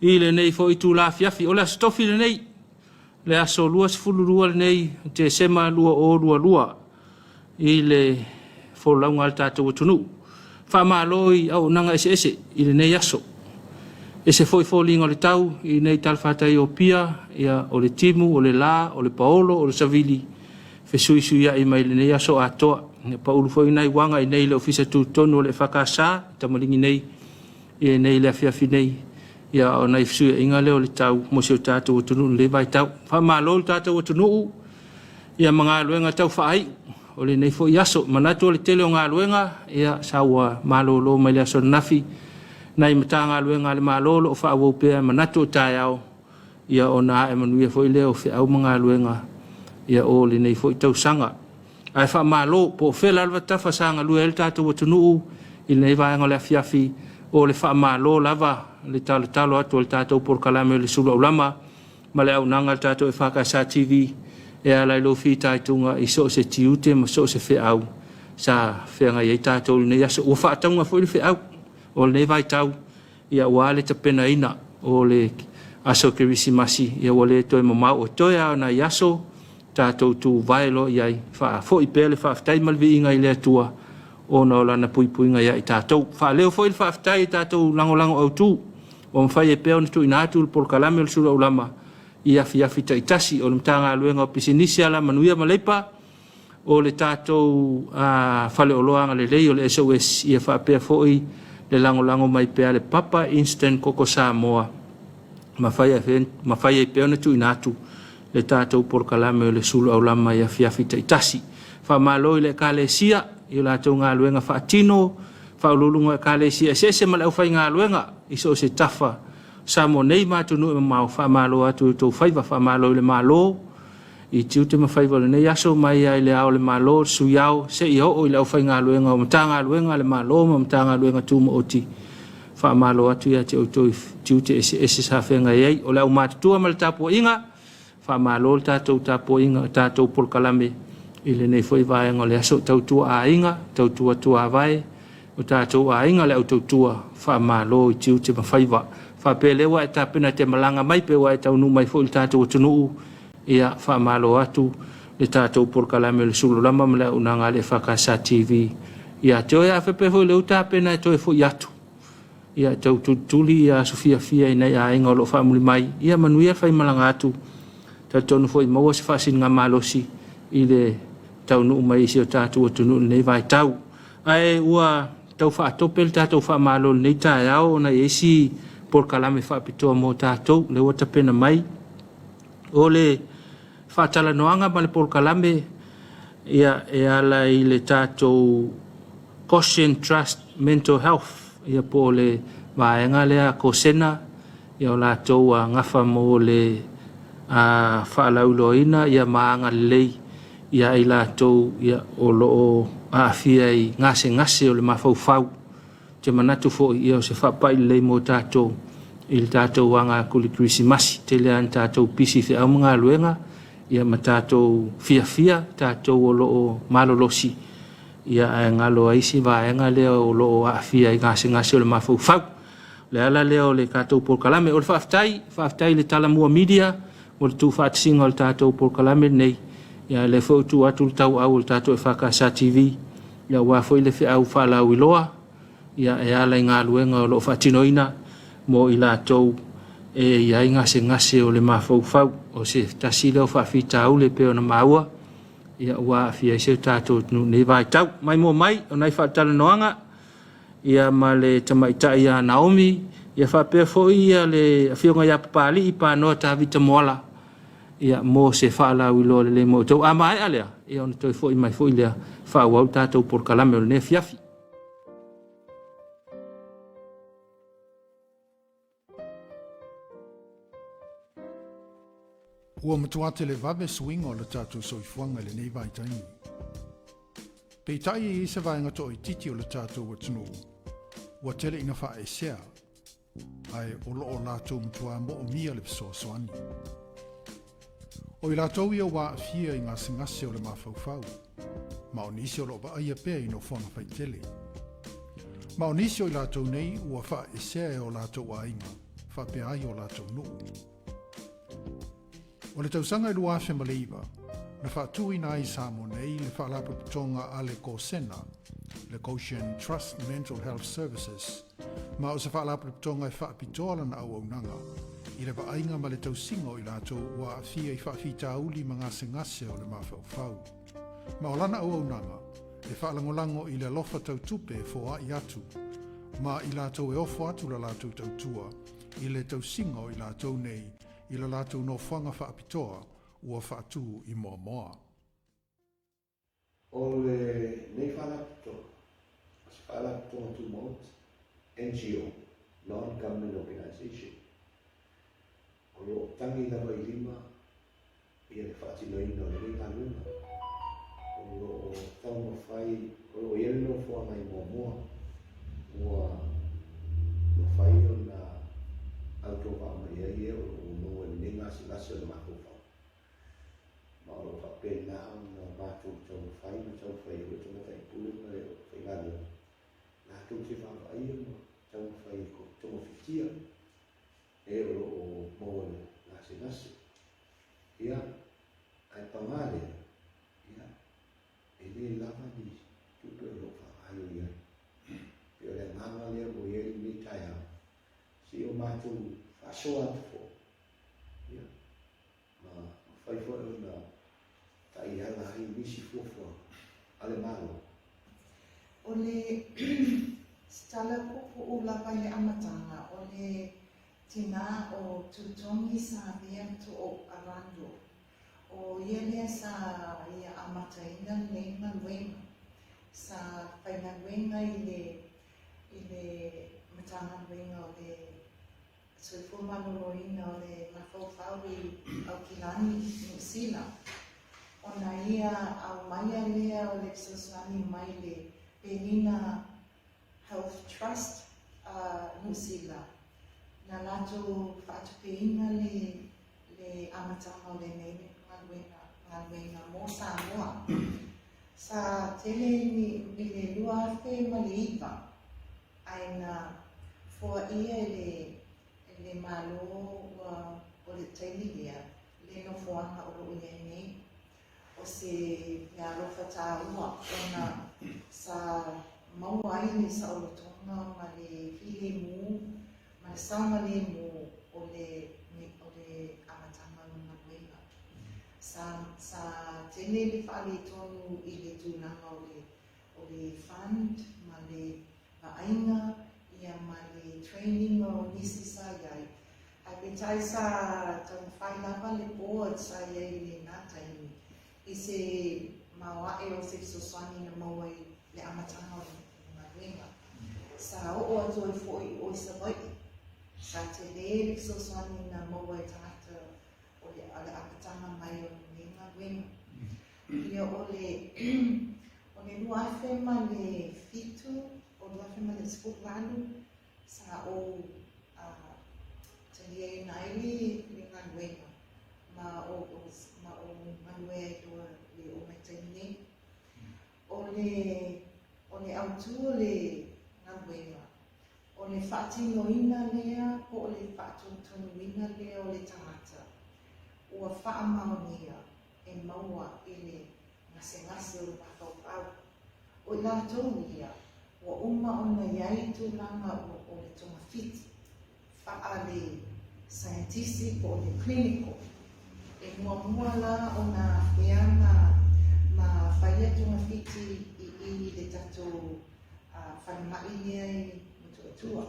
I le nei fo i tu la fiafi o le stofi le nei le aso lua sifulu lua le nei te sema lua o lua lua i le fo launga al tātou tunu fa maloi au nanga ese i le nei aso ese foi fo linga le tau i nei talfatai o pia ia o le timu o le la o le paolo o le savili fe sui ia i mai le nei aso atoa ne pa ulu foi nai wanga i nei le ofisa tu tonu o le whakasa tamalingi nei i nei le fiafi nei ia o nei fsui inga leo le tau mo se tātou tunu le vai tau fa malo tātou tunu ia mga luenga tau whaai o le nei fo iaso manatu o le tele o ngā luenga ia sawa malo lo mai le aso nafi nai matanga luenga le malo lo fa wo pe manatu tai au ia ona e manuia fo leo fe au mga luenga ia o le nei fo tau sanga ai fa malo po fela alva tafa sanga lu el tātou tunu i nei vai ngale fiafi o le fa malo lava le talo atu le tātou por kalame le sulu ulama ma le au nanga le tātou e whakasa TV e ala i lo fi taitunga i so se tiute ma so se fe au sa whenga i tātou nei aso ua whaataunga fo i le fe au o le nei vai tau ia wale ta pena ina o le aso kirisi masi ia wale toi mamau o toi au na i aso tātou tu vaelo iai wha fo i pele wha aftai malvi inga i le atua o na ola na pui puinga ia i tātou wha leo fo i le wha aftai i tātou lango au tu o mwhai e peo na tu inatu le por kalame le sura ulama i afi ta itasi o le mtanga aluenga o pisinisi ala manuia maleipa o le tātou whale o loanga le lei o le SOS i a wha pea fo i le lango mai pea le papa instant koko Samoa mawhai e peo na tu inatu le tātou por kalame o le sura ulama i afi ta itasi wha malo i le kalesia i la tau ngā luenga wha atino wha ululunga kalesia se male au whai ngā luenga iso se tafa sa mo nei matunu e mau wha malo atu tau whaiva wha malo i le malo i tiute ma whaiva le nei aso mai ai le au le malo suyao se i ho i le au whai ngā luenga o mtanga luenga le malo ma mtanga luenga tu mo oti wha malo atu ia te o tiute ese sa whenga iei o le au matutua ma le tapo inga wha malo le tātou tapo inga tātou por kalame i le nei whaiva e le aso tautua a inga tautua tua vai o tātou a inga le au tautua wha malo i tiute ma whaiva wha pelewa e tāpena te malanga mai pewa e taunu mai fo i tātou tunu ia wha malo atu le tātou por kalame le sulu lama mele unanga le whakasa TV ia teo ia whepe fo i leu tāpena e toe fo i atu ia tau tutuli ia sofia fia i nei a inga o lo whamuli mai ia manuia whai malanga atu ta tonu fo i maua se whasin ngā malosi i le taunu mai isi o tātou tunu nei vai tau ai ua tau wha atope le tātou wha malo nei tāi au na isi por kalame wha pitoa mo tātou le wata pena mai o le wha tala noanga ma le por kalame ia e ala i le tātou Caution Trust Mental Health ia po le vaenga lea kosena ia o lātou a ngafa mo le wha lauloina ia maanga lei ia i lātou ia o loo awhia i ngase o le mawhauwhau te manatu fo i o se whapai lei mo tātou i le tātou wanga kuli krisimasi te lean tātou pisi whi au mga luenga ia ma tātou fia tātou o loo malolosi ia e ngalo aisi vaenga leo o loo awhia i ngase o le mawhauwhau le ala leo le kātou por kalame o le whaaftai le talamua media o le tū whaatisinga o le tātou por kalame nei ia le fo tu atu tau au le tātou e whakasa TV ia wafo i le whi au whalau iloa ia e ala i ngā luenga o lo whatinoina mo i lātou e iai ngase o le mawhauwhau o se tasile o whawhita au le peo na maua ia ua awhia i se tātou nei vai tau mai mo mai o nei whaatala noanga ia ma le tamaita ia Naomi ia whapea fo ia le whionga ia papali i pānoa tā vita moala ia mo se whaalau iloa le mo tau amai alea ia ona toi fo i mai fo i lea whaawau tātou por kalame o le ne fiafi Ua matuate le vave swinga o le tātou soifuanga le nei vai taimi. Peitai e isa vaenga to i titi o le tātou atunu. Ua tele ina wha e sea. Ai o loo lātou mtua mo o mia le pisoa soani. O i lātou ia wā fia i ngā singase o le mawhauwhau. Ma o nisi o loo ba aia pēr i no whanga whai tele. Ma o nisi o i lātou nei ua wha e sea e o lātou a inga. whapea ai o lātou nuu. O le tausanga i lua afe ma le iwa, na whaatui na ai Samoa nei le whaalapa putonga a le Kōsena, le Goshen Trust Mental Health Services, ma o se whaalapa putonga i whaapitoala na au nanga, i le waainga ma le tausingo i lātou wa awhia i whaafita uli ma ngase o le mawhau. Ma o lana au nanga, e whaalangolango i le lofa tautupe fo i atu, ma i lātou e ofo atu la lātou tautua, i le tausingo i lātou nei, i la lātou no whanga whaapitoa ua whaatu i moa moa. O le nei whanapitoa, as whanapitoa tu mot, NGO, Non-Government Organisation. O lo tangi lawa I lima, I le whaatinoina o le rei luna. O lo tau mawhai, o lo ielino whanga I moa moa, ua mawhai o na auto whaamai ai o no e ninga si lasi o le makofa. Ma o lo whapena au na mātou tau whai, ma tau whai o tau whai pulu ma e whai ngālo. Nā tau te whanga ai o tau whai ko tau whitia. E o lo o mōle nasi nasi. Ia, ai pangare, ia, e le lava ni tupe o lo whai o ia. Pio le nganga lea mo ia I ni tai au. Si o mātou whasoa atu fo. Ia. Ma whai fo e na tai ala ai nisi fofo. Ale malo. O le stala kupu o lapa le amatanga. O le tina o tutongi sa viento o arando. O iele sa ia amataina leina wenga. Sa whaina wenga I le matanga wenga o le soifumano roina o le mawhauwhau I Aukilani, New Zealand. O na ia au maia lea o le Kisoslani mai le Penina Health Trust New Zealand. Na lato whaatupeina le amatanga o le nene nganwenga mo Samoa. Sa tele ni le lua afe ma le iwa. Aina fua ia le malo o le taili lea, le no fuanga o lo ia nei. O se ngā rofa tā ua, ona sa mauai le sa o lo tonga ma le hile mu, ma le sanga le mu o le amatanga nunga wenga. Sa tene le whaale tonu I le tūnanga o le fund, ma le ainga ia ma le training o nisi sa iai. Ai pe tai sa tau whai lava le board sa iai le nātai I se mawae o se soswani na mawai le amatanga o le mawenga. Sa o atu ai fwoi o isa vai. Sa te le soswani na mawai tangata o le amatanga mai o le mawenga. Ia o le lua afe ma le fitu o lua afe ma le spukwalu sa o te lia naili le ngawenga. Ma o manuea I toa le o mai tainei. O le autu le ngawenga. O le whaatinoina lea po o le whaatonuina lea o le tangata. Ua whaamaonia e maua I le ngase o le mawhauwhau. O I lātou ia, ua uma ona iai tūlanga o le tonga fiti. Wha le scientific o le clinical. E mua la ona whianga ma whaia tonga fiti I le tatou whanmai lea I mutua.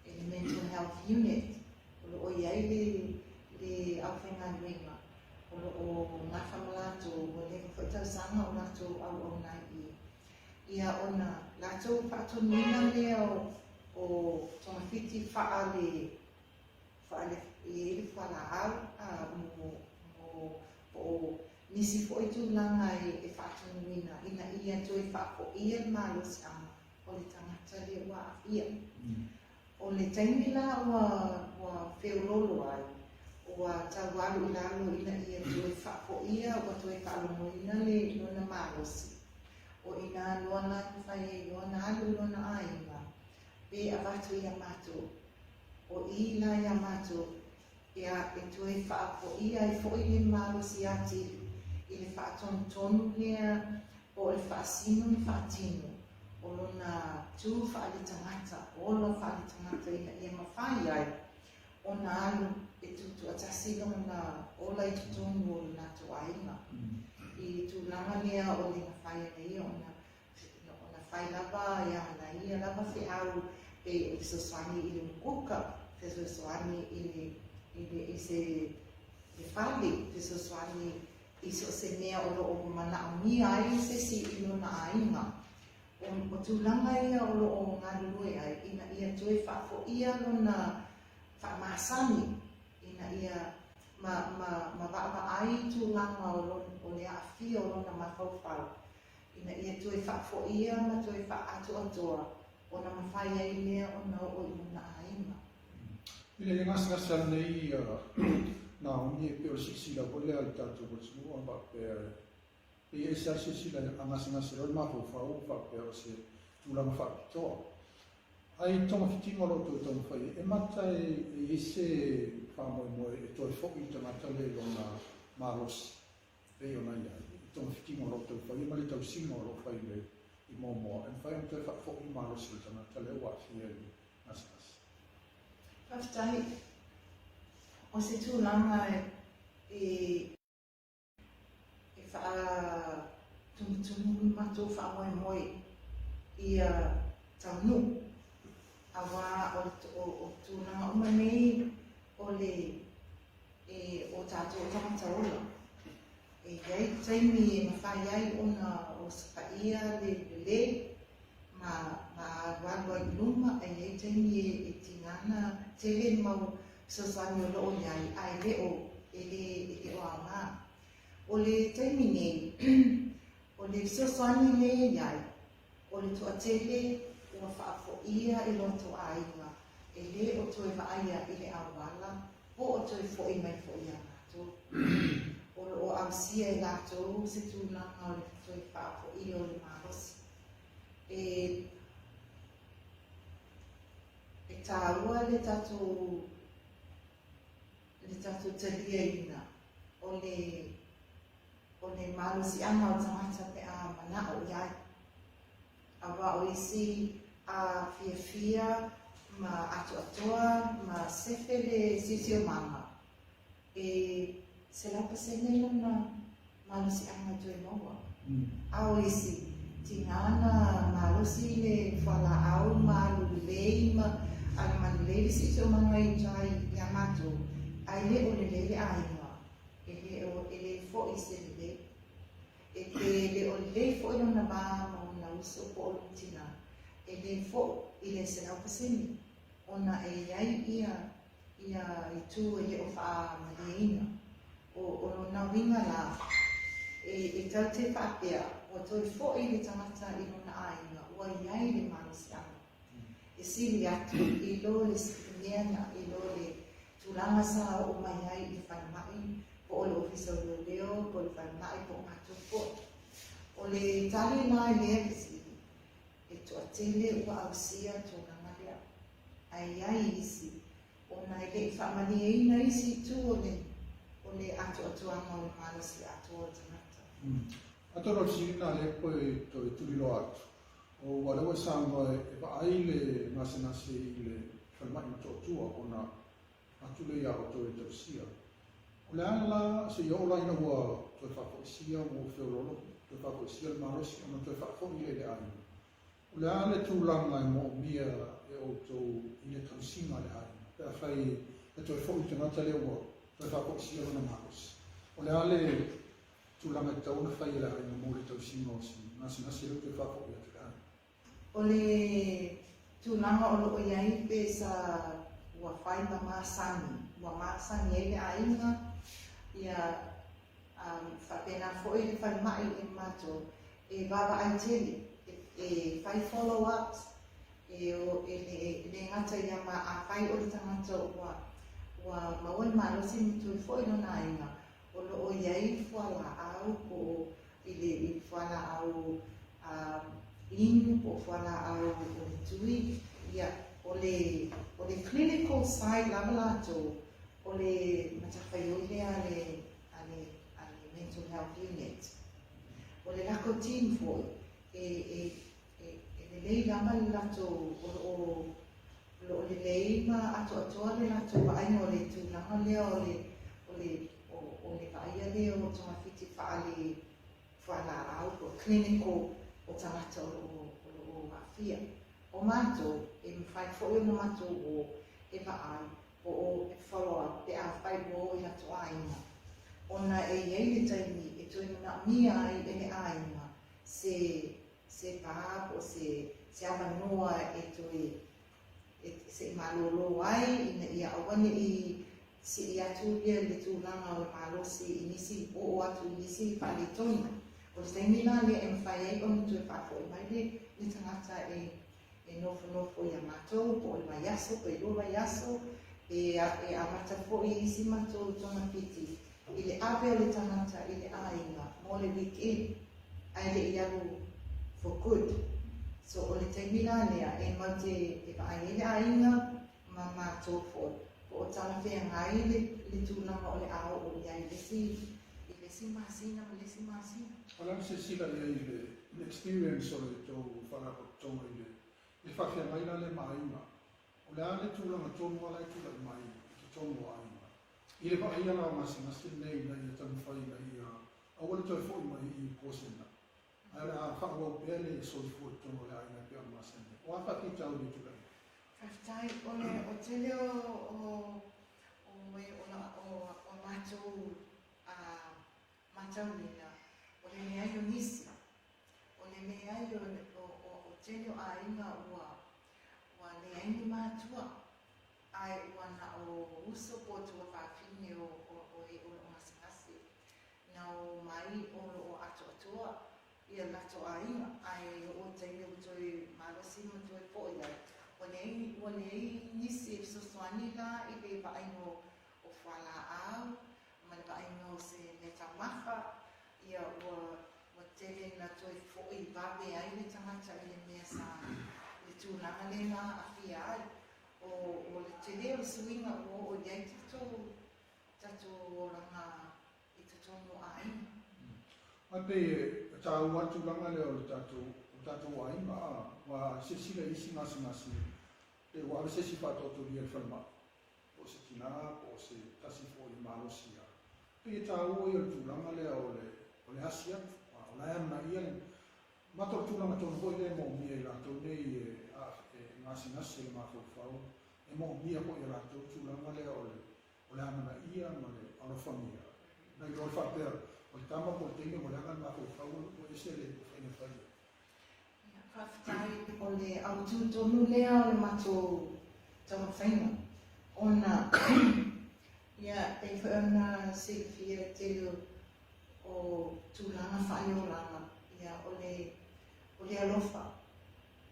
E le mental health unit. O iai le awhenga nuenga. O ngā whamalato o le whaitausanga o lato au nai Ia ona lato whaatonuina lea o tonga fiti wha le whala au mo nisi fo I tūlanga e whaatonuina ina ia toi whaako ia malos o le tangata le ua ia. O le taimi la ua whiololo ai. Ua tawalu I lalo ina ia toi whaako ia ua toi whaalomoina le nona malosi. O ina loana whai loana alu loana ainga. Pe avatu ia mātou. o I la ia mātou ia e tue whaapo ia e fo I le malo si ati I le whaatonu lea o le whaasino le whaatino o lona tū whaali tangata o lo whaali tangata ia mawhai ai o na alu e tutu atasi lona o la I tutonu o le nato ainga I tu langa lea o le mawhai nei o na whai lava ia na ia lava whi au e soswani I le mukuka te soswani I se le whali te soswani I so se mea o lo o mana o mi ai se si I lona ainga o tūlanga ia o lo o ngā rurue ai ina ia tue whafo ia lona whamasani ina ia ma wapa ai tūlanga o le awhi o lona mawhauwhau ina ia tue whafo ia ma tue whaatu atoa o na mawhai ai lea o na o I lona ainga Ile e ngasa nei na ungi e peo sisila pole al tātou watu o mba pe e sa sisila ngasa roi mahu whau pe o se tūlanga whakitoa. Ai tonga whitinga roto tonga whai e mata e se whamoe moe e toi whoki tangata le lona marosi pe o nai ai. Tonga whitinga roto whai e mali tau singa ro whai le I momoa. E whai am toi whoki marosi tangata le waki e ngasa. Whaftahi, o se tūlanga e wha tumutumu matou wha moe I taunu. Awa o tūlanga o manei o le o tātou o tamata ola. E iai taimi e mawhai ai o sapaia le ma walua I luma e iai taimi e tingana tele mau sosani o loo iai ai leo e le o ama. O le taimi nei, o le sosani le iai, o le toa tele ua whaafo ia I loto ainga, e le o toe vaaia I le awala, o o toe fo I mai fo ia ngato. O amsia I lato se tūlanga o le toe whaafo ia o le marosi. E tāua le tatou talia ina o le marosi anga o tangata pe a mana o iai. Awa o isi a fia ma atoa ma sefe le sisio mama. E se lapa se nei lona marosi anga to e maua. A o isi tingana marosi le whala au malu lei ma ala manulele sisio manga I tai yamato. Ai le o le lele ainga. E le fo I se le. E le o le fo I lona ma na uso po o lutina. E le fo I le se lau paseni. Ona e iai ia I tu e le o wha maleina. O lona winga la. E tau te whapea. O toi fo I le tangata I lona ainga. Ua iai le manusianga. E sili atu I lo le sikimiana I lo le tūlanga sa o mai ai I whanamai po o le ofisa o leo, po le whanamai po ngātupo. O le tali nā I lea kisi, e toa tele ua ausia tōnanga lea. Ai ai isi, o nai le whamani e ina isi tu o le atu atuanga o le marasi atu o tanata. Atoro sina le koe to tulilo atu. O walewa sanga e pa ai le nasi I le whanamai to tua o na atule ia o toi tausia. O le ala se iola ina ua toi whakoisia o whiololo, toi whakoisia le marosi, ona toi whakoni le aina. O le ala tūlanga I mo mia e o tau I le tausinga le aina. Pea whai e toi whoi tangata le ua, toi whakoisia o na marosi. O le ala tūlanga I tauna whai le aina mo le tausinga o si, nasi le toi whakoia te aina. O le tūlanga o loo iai pe sa ua whai masani. Ua masani e le ainga ia whapena fo I le whanmai e mato e baba ai tele e whai follow-ups e le ngata ia ma a whai o le tangata ua maua marosi mitu fo I lona ainga o loo iai whala au po I le whala au inu po whala au o tui ia o le clinical side lava lato, o le matawhaiole ale mental health unit. O le lako team foi, le lei lama le lato o le lei ma atoa le lato waaina o le tūlanga lea o le vaia lea o tonga fiti whaala au o clinical o tangata o mafia. O mato, e mwhai fōi no mato o e vaai, o e follow up, e a whai o i lato aina. Ona e iei le taimi, e tui na mia ai e ne aina, se pāp o se awanoa e tui, se malolo ai, ina ia awane i si atu ia le tūlanga o malosi i nisi o atu i nisi whale tonu. O le taimi nā le e mwhai ai o tui whafo i mai le tangata e nofo ia mātou, po i mai aso, po i ua mai aso, e amata po i isi mātou tonga piti. I le ape o le tangata i le ainga, mo le weekend, ai le iaru for good. So o le taimina lea, e mate e paai le ainga, ma mātou po o tala whea ngai le tūnanga o le ao o ia i lesi masina, ma lesi masina. Alam se sila ia i le experience o le tō whanako tonga i le whawhia ngai la le maima. O le ale tūlanga tōnu ala i tūla i mai, ki tōnu ainga. I le whaia la masi nei na i tanu whai na i a wale toi fōi mai i kōsena. Ai a whakawau pēle e soi fōi tōnu le ainga pēa masene. O a whaki tau le tūla i. Whaftai, o te leo o mātou nina, o le mea i o nisi, o le mea i o te leo a inga ua le aingi mātua, ai ua na o uso po tua whawhine o ngasingasi, na o mai o atoa, ia lato a inga, ai o te leo toi malosi mo toi po ia. O nei nisi e sosoani la i le vaaino o whala au, ma le vaaino se le tamaha, ia ua tele na toi fōi vawe ai le tangata i le mea sa le tūlanga le na awhia ai. O le tele o le suinga o iei tato oranga i tatono aina. Ai pe tāu atu langa leo le tato ainga, wa se sila isi ngasi e wa se si whatoto lia whanma. O se tina, o se tasi fo i malosia. Pe tāu i o tūlanga leo o le asia, o la emna ia le mato tūlanga tonu hoi le mo mia i rato nei e ngasi le mawhau. E mo mia hoi i rato tūlanga leo o le amana ia ma le alofamia. Nai roi whapea, o le tama po tenge mo le angan mawhau o e se le whaine whaine. Whaftai o le autu tonu lea o le mato tawa whainga. Ona, ia, e whaona se whia telu o tūlanga whae o ranga. Ia, o le alofa,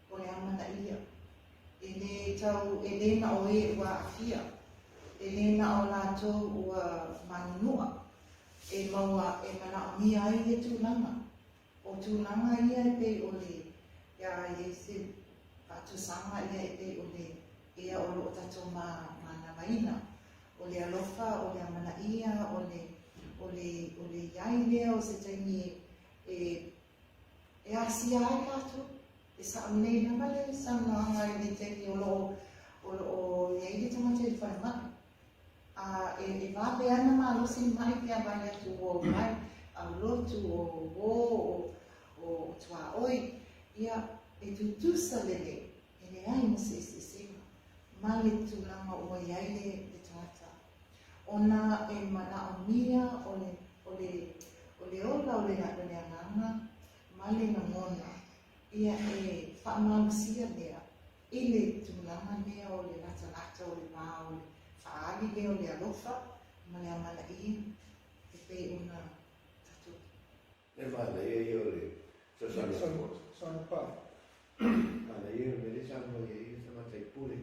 o le amana ia. E le tau, e le na o e ua awhia. E le na o lātou ua manunua. E maua, e mana o mia ai le tūlanga. O tūlanga ia e pe o le ia e se patu sama ia e pe o le ia o lo tato mana maina. O le alofa, o le amana ia, o le iai lea o se taimi e asia ai lātou. E sa nei nama le sa noanga i le taimi o iai le tamata i whai mai. E vape ana malosi mai pia vai atu o mai, a lotu o tua oi. Ia e tutusa lele, e le ai mo se ma le tūlanga o iai le tangata. Ona e mana o mia o le ola o le ananga, ma le ngona, ia e whaamausia lea, i le tūlanga lea o le lata o le maa o le whaali lea o le alofa, ma le amana ia, e pei una tatu. Le vale ia o le Sana pa. Ana ia me le samo ia sama tai pule.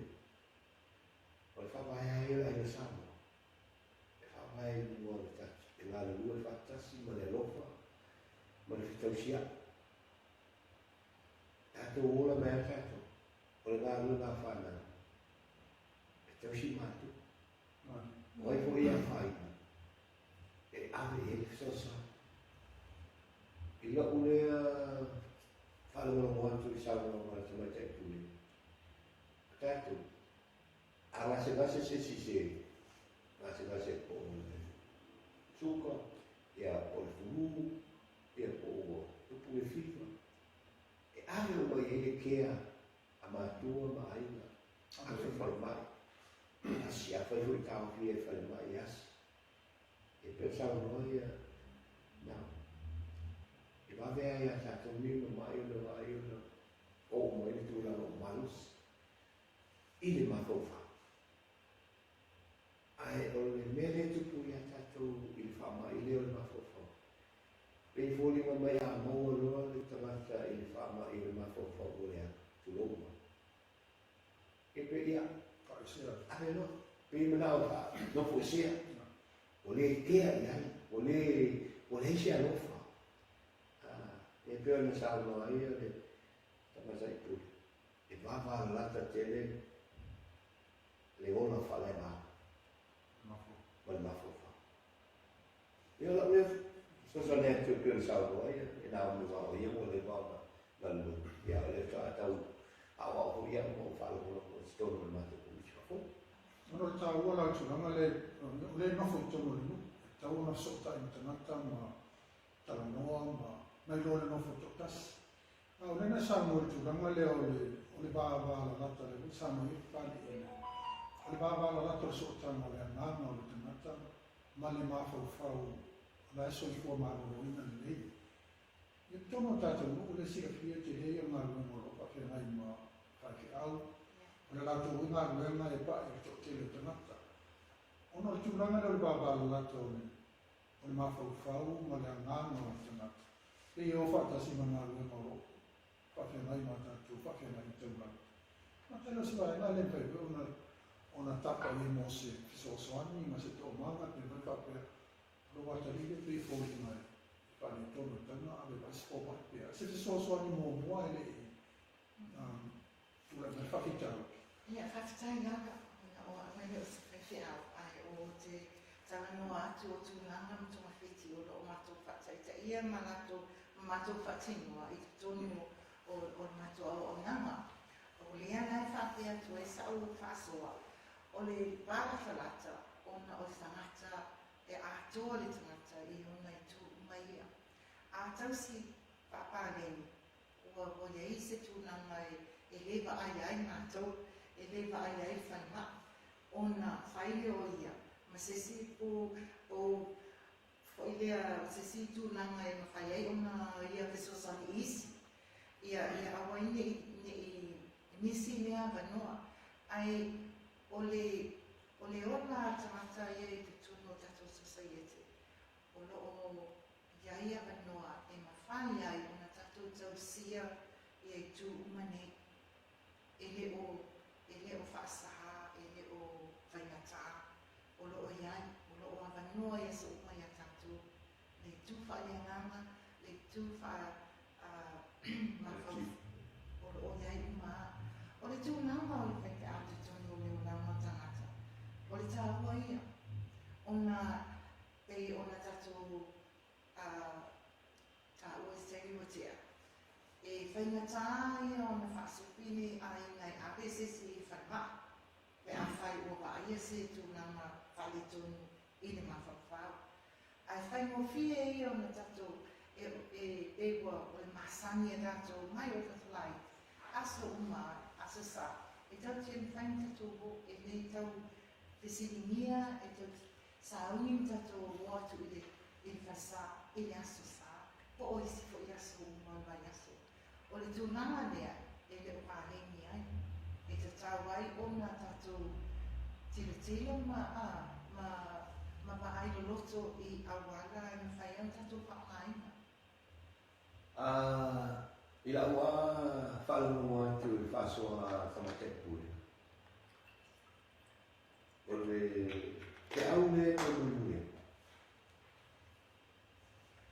O le whawai ai o le samo. E whawai mua le tatu. E ngā le ua whatasi ma le alofa. Ma le whitausia. Tato ola mea tato. O le ngā lua ngā whana. tau si mātu. Oi po ia whai. E ave e sosa. I la ulea whalangona moatu I saunga ngā tamai tai pule. Tātou. A ngase se si se. Ngase po suka. Ia po le fulu. Ia po upu e fifa. E ave o mai e kea a mātua ma ainga. A se whai mai. A si a whai hui tau fi e whai mai asi. E pe saunga ia. Nau. E wawea ia tātou mima mai ona o mo e tūra o malus. I le mawhauwha. Ai o le mele tupu ia tātou I le whamai I le o le mawhauwha. Pei fōli ma mai a maua loa le tamata I le whamai I le mawhauwha o le a tuloma. E pe ia. Ane loa. Pei manao ka nofo sea. O le kea I ai. O le sea lofa. E peo na saunga ai le tamata I puli. E wawa lata tele le ona whale maa. Wale mawhauwha. E ola ue, sosa nea tu peo na saunga ai, e nā umi wao ia mo le wawa lalu. Ia le tātau awa o ia mo whale mo o stono le mata puli chafo. Ano ta ua tu langa le nofo tono le tau na sota I tanata ma tala noa ma mai lo le nofo totas. Au le na sa mo tu langa le o le baba la lata le sa mo I pali e. Le baba la lata sota ma le na o le tanata ma le mafau la so I fo ma lo ina le. E tono tata no le sika fia te le ma lo mo pa fe mai ma fa ke au. Le lata o ina lo ina e pa e to te le tanata. Ono tu langa le baba la lata o le mafau ma le na o le tanata. E o fata si mana lo mo pa fe mai ma tatu pa fe mai te ma. Ma te lo si vai na le pe ona tapa I mo se fisosoani ma se to manga pe vai pa pe lo wata li pe fo I mai pa ni tono tana ave va se pa pe se fisosoani mo mo ele tu la fa fitalo Ia whakatau langa o a mai o se whewhi au ai o te tanganoa atu o tūlanga ma tōma whiti o lo o mātou whataita ia ma mātou whatinua I te tonu o mātou au o nanga. O lea nai whate atu e sa o whasoa. O le wāra whalata ona o tangata e atoa le tangata I ona I tū mai ia. A tau si papāreni o le I se tūlanga e lewa ai ai mātou, e lewa ai ai whanma. Ona whaile o ia, ma se si o whailea, se si tūlanga e ma whai ai ona ia pesosani isi. Ia awa ine I nisi mea wanoa. Ai o le ona tamata ia I te tūno tato society. O lo ia wanoa e ma whani ai ona tato tau sia I ai tū umane. Ele o whaasaha, ele o whaingata, o lo o iai, o lo o awanoa ia sa uma ia tato. Le tū whaaleanganga, le tū mawhau, o lo o iai uma. O le tū nanga o le whaite a te tonu o le unama tangata. O le tāua ia. Ona tato tāua e teri o tea. E whaingata ia o na whaasupini ai ngai APCC I whanma. Pe a whai o wa aia se tūnanga whale tonu I le mawhawhau. Ai whaingofie ia o na tato e wa o le masani e tato mai o tato lai. Asa uma, asa sa. E tau te whaing tato ho e nei tau whesilingia e tau saungi tato watu I le whasa I le aso sa. Po o isi fo I aso uma vai aso. O le tūnanga lea, e le o pāhengi ai. E te tāwai o nā tātou tira ma ai loto I awala e ma whai au tātou whakaina. I la ua whalungu atu I whasoa whamatei pule. O le te au le o lulue.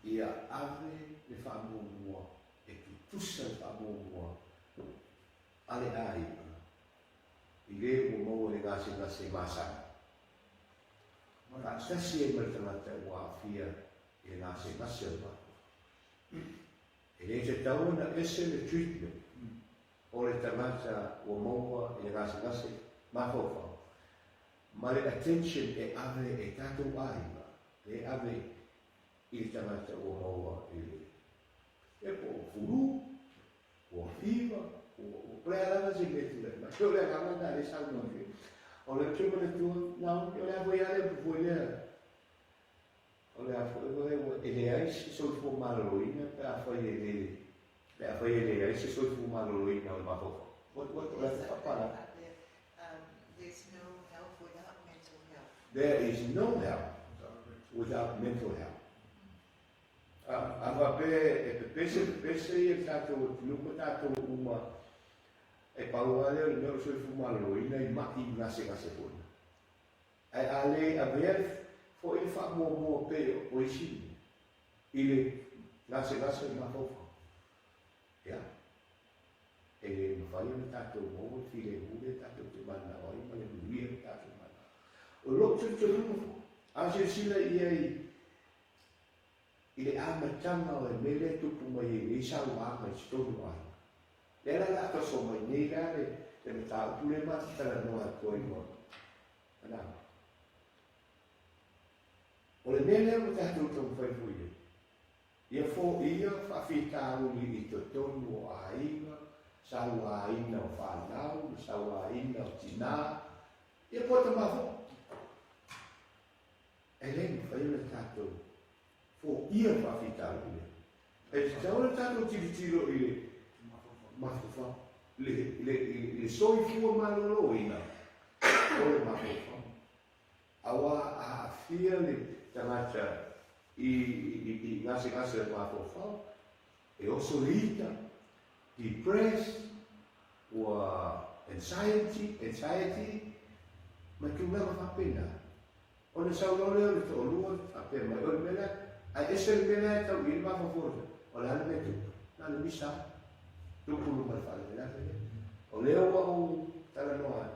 Ia ave le whamumua. E ki tusa whamumua. Ale ai. I le ua mau le ngase masana. Tasi e mai tangata ua awhia e ngase o mako. E le te tau na ese le treatment o le tangata ua maua e ngase mawhawha. Ma le attention e ave e tatou aiva, le ave i le tangata ua maua i le. E po furu, ua whiwa, ua lea lana se metu le, ma teo lea kamana le sau noke. O le tuma le tua, nao, o le a voi ale pupoi lea. O le a foi e le aisi so fu maloloina, pe a foi e le. Pe a foi e le aisi so fu maloloina o le mafoko. O le whapara. There's no help without mental health. There is no help without mental health. Ava pe pese i tātou tunuko tātou uma e pauale o leo so fu maloloina i maki ngase puna. Ai ale a ver fo i fa mo pe o isi. Ile ngase mafoko. Ya. E le mawhai o tātou mo file ule tātou te mana oi ma le muia tātou mana. O loptu te rungo. Ase sila i le amatanga o e mele tupu mai e isau ama i stonu ai. Le la la so mai nei gare te me tau pule mati tala noa koi mo. Ana. O le mele o tātou tau whai fuia. Ia fo ia whawhita uli i to tonu o aiga, sau aina o whanau, sau aina o tina. Ia pota mafo. E lengi whaile tātou. Fo ia whawhita uli. E tau le tātou tiro i le mafufa. Le soi fua malolo ina. O le mafufa. Awa a fia le tangata i ngase le mafufa. E oso lita. Depressed or anxiety, ma tu mela fa pena. O le sau lole o le to lua a pena, o le mela, a ese le mela e tau il ma fa forza. O le ane metu, na le misa, tu pulu ma fa le mela. O leo wa o tala noa,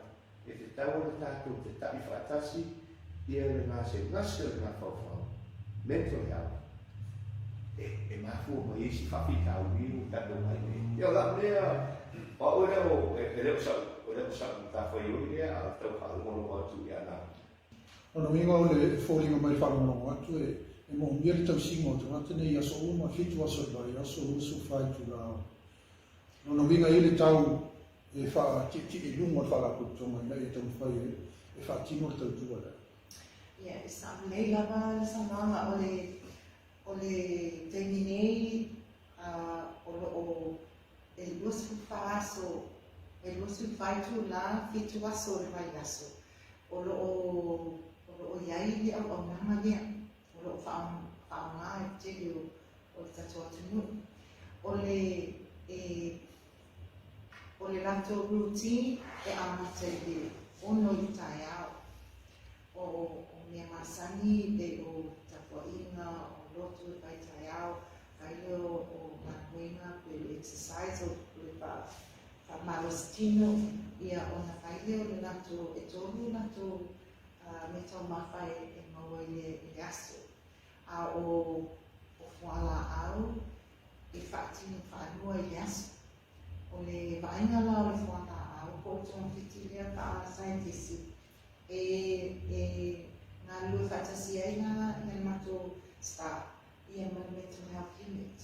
e te tau le tātou te tai whaatasi, ia le ngase le ma fa mental health. E mafu mo isi whawhita o miu tātou mai ne. Ia la mea, pa o leo, e leo sa ta whai ui lea, a tau whaalomono watu i ana. Ona minga o le fōringa mai whaalomono watu e mo mire tau singo te ngata nei aso uma fitu aso lai, aso usu whai tu lao. Ona minga ile tau e wha ti i lunga whala kutonga nei e tau whai e wha tino tau tua le. Ia, e sa lei lava le sa mama o le terminei o e lusu faso e lusu faitu la fitu aso le vai aso o iai li au nanga lea o whaanga e te o tatua tunu o le lato routine e amata i ono i tai au o mea masani te o tatua inga lotu vai tai au, vai leo o manuenga pe exercise o pe malostino ia ona vai leo le nato e tolu nato me tau mawhai e maua i le aso. A o whala au e whaatino whanua i le aso. O le vainga la o le whala au ko tōng whitilia pa scientisi ngā lua whatasi ai ngā mato staff ia mental health unit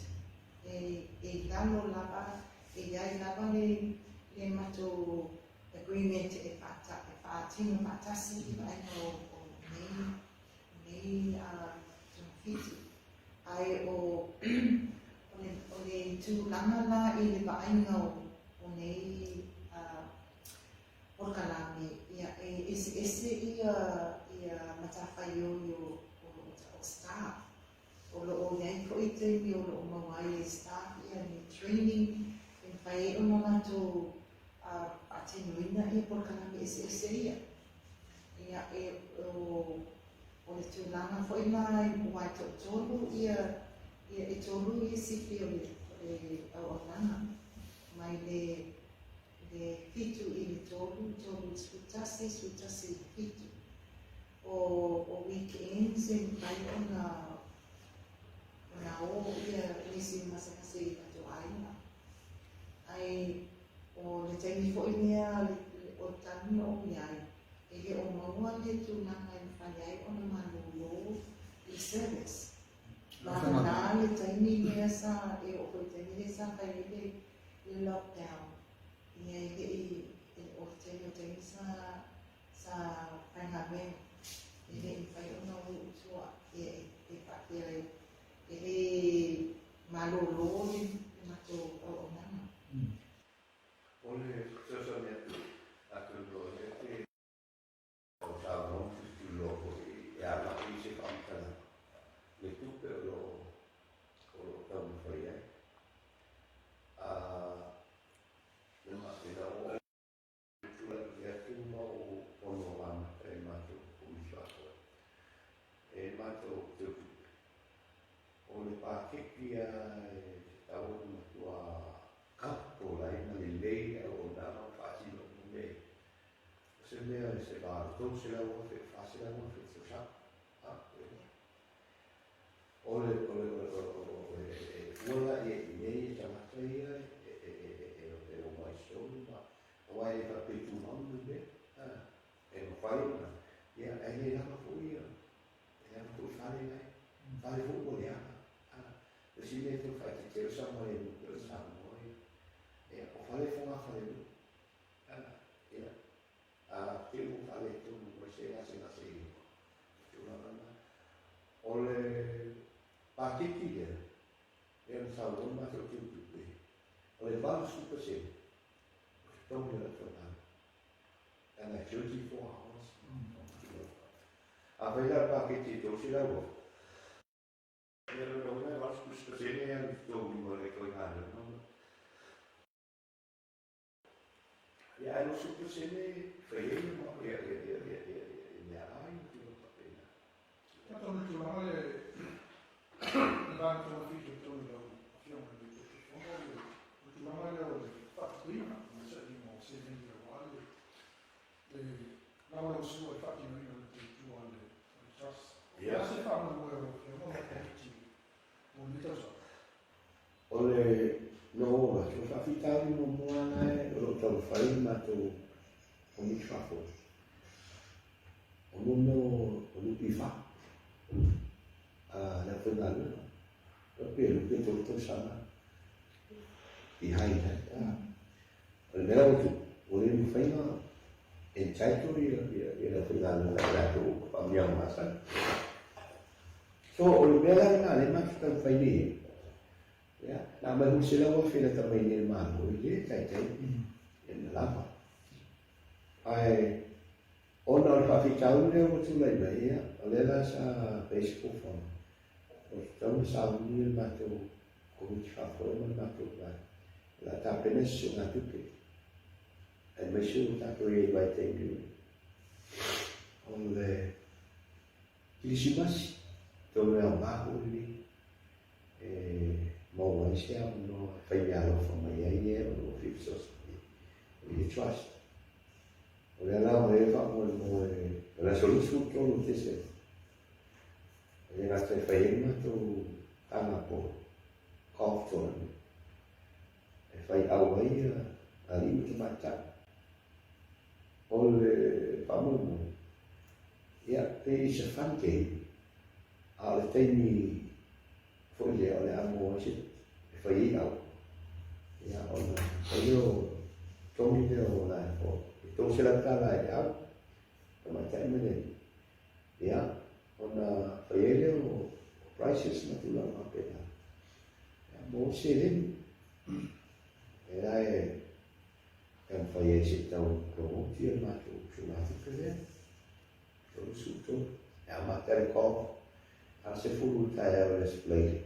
e galo lava e iai lava le mato agreement e whaatino whaatasi i vaina o nei tunawhiti ai o le tūlanga la i le vainga o nei orkalame ia ese ia matawhai o staff o lo nei ko i te mi o lo mawai e staff ia ni training e whai o nona to a tenuina e por kanami ese ia o le tūlanga fo i mai wai tolu ia e tolu i sifi o le au nana mai le le fitu I le tolu sputasi fitu. O weekends e mai ona o ia nisi masakase I kato aina. Ai o le taimi fo inia o tanu o miai. Ele o maua le tunanga I whaiai o na manolo I service. Mahana le taimi mea sa e o koe taimi le sa kai le lockdown. Ia ele o taimi sa whainga ele I whai ona o utua e whakere ele malolo le mato o nana. Ole sasa me atu lo e o sa no tu lo e ala I se pampa le tu pero o tam foi le ma se da o tu la ya tu no o no van e ma tu o mi fatto e ma tu o le pa che pia e stavo una tua capo la ina le lei o da non facile non me se me se va tu se la vuoi facile la vuoi fa ole ora e chiama treia e o mai solo ma vai per tu non me e non fai una e lei la fuori e non puoi fare fuoco le ha si mette fai che lo sanno e o fare fare che non fare tu non sei la sera tu la ole paketti e un salone ma che tu ole va su per sé don't do it for that and I 24 hours a vedere paketti tu si lavora non è la scusione tu mi vuole cogliere no ja lo su per sé fai ma ne hai tu Tanto non ti male davanti a un figlio che torna da fiamma di questo fondo, non ti male ho fatto prima, non c'è di nuovo, se vieni uguale. Lavoro su e fatti noi non ti più alle trust. Ja. Se fa un lavoro che non è effettivo, non mi trovo. Ole no, tu fa fitare un buona lo trovo fare ma tu ogni fatto. Ognuno ti fa. La finale perché lo che tutto sana I hai almeno volevo fare in certo la finale la tu abbiamo massa so il bella ma sta fai lì ya la ma non se la vuoi fare tamai nel mango lì sai in lava ai ona o whawhikau leo o tu lai mai ia, o lela sa baseball whama. O tau sa uni il matou, ko miti whawhoi ma matou mai. La tāpena si ngā tupe. E mai si o tātou e mai te ingiu. O le kirisimasi, tau mea mahu li, mau ai se au no whai mea lo whama iai e o no whipsos. O le trust. O le ala o e whamo e la solusu tonu te se. O le ngata e whaima tō tanga po kof tonu. E whai au ai a limu te mata. O le whamo mo. Ia, pe i se whanke. A le teimi whoile o le amo o se. E whai i au. Ia, o le o tonu te o la e po. Tō se la tala e au, ka mai tai mene. Ia, ona whaiele o prices na tula ma pena. Ia, mō se leni. E rai kan whaie se tau promoti e mato shumatu kere. Tō suto. Ia, matare kō. A se furu tai au les pleile.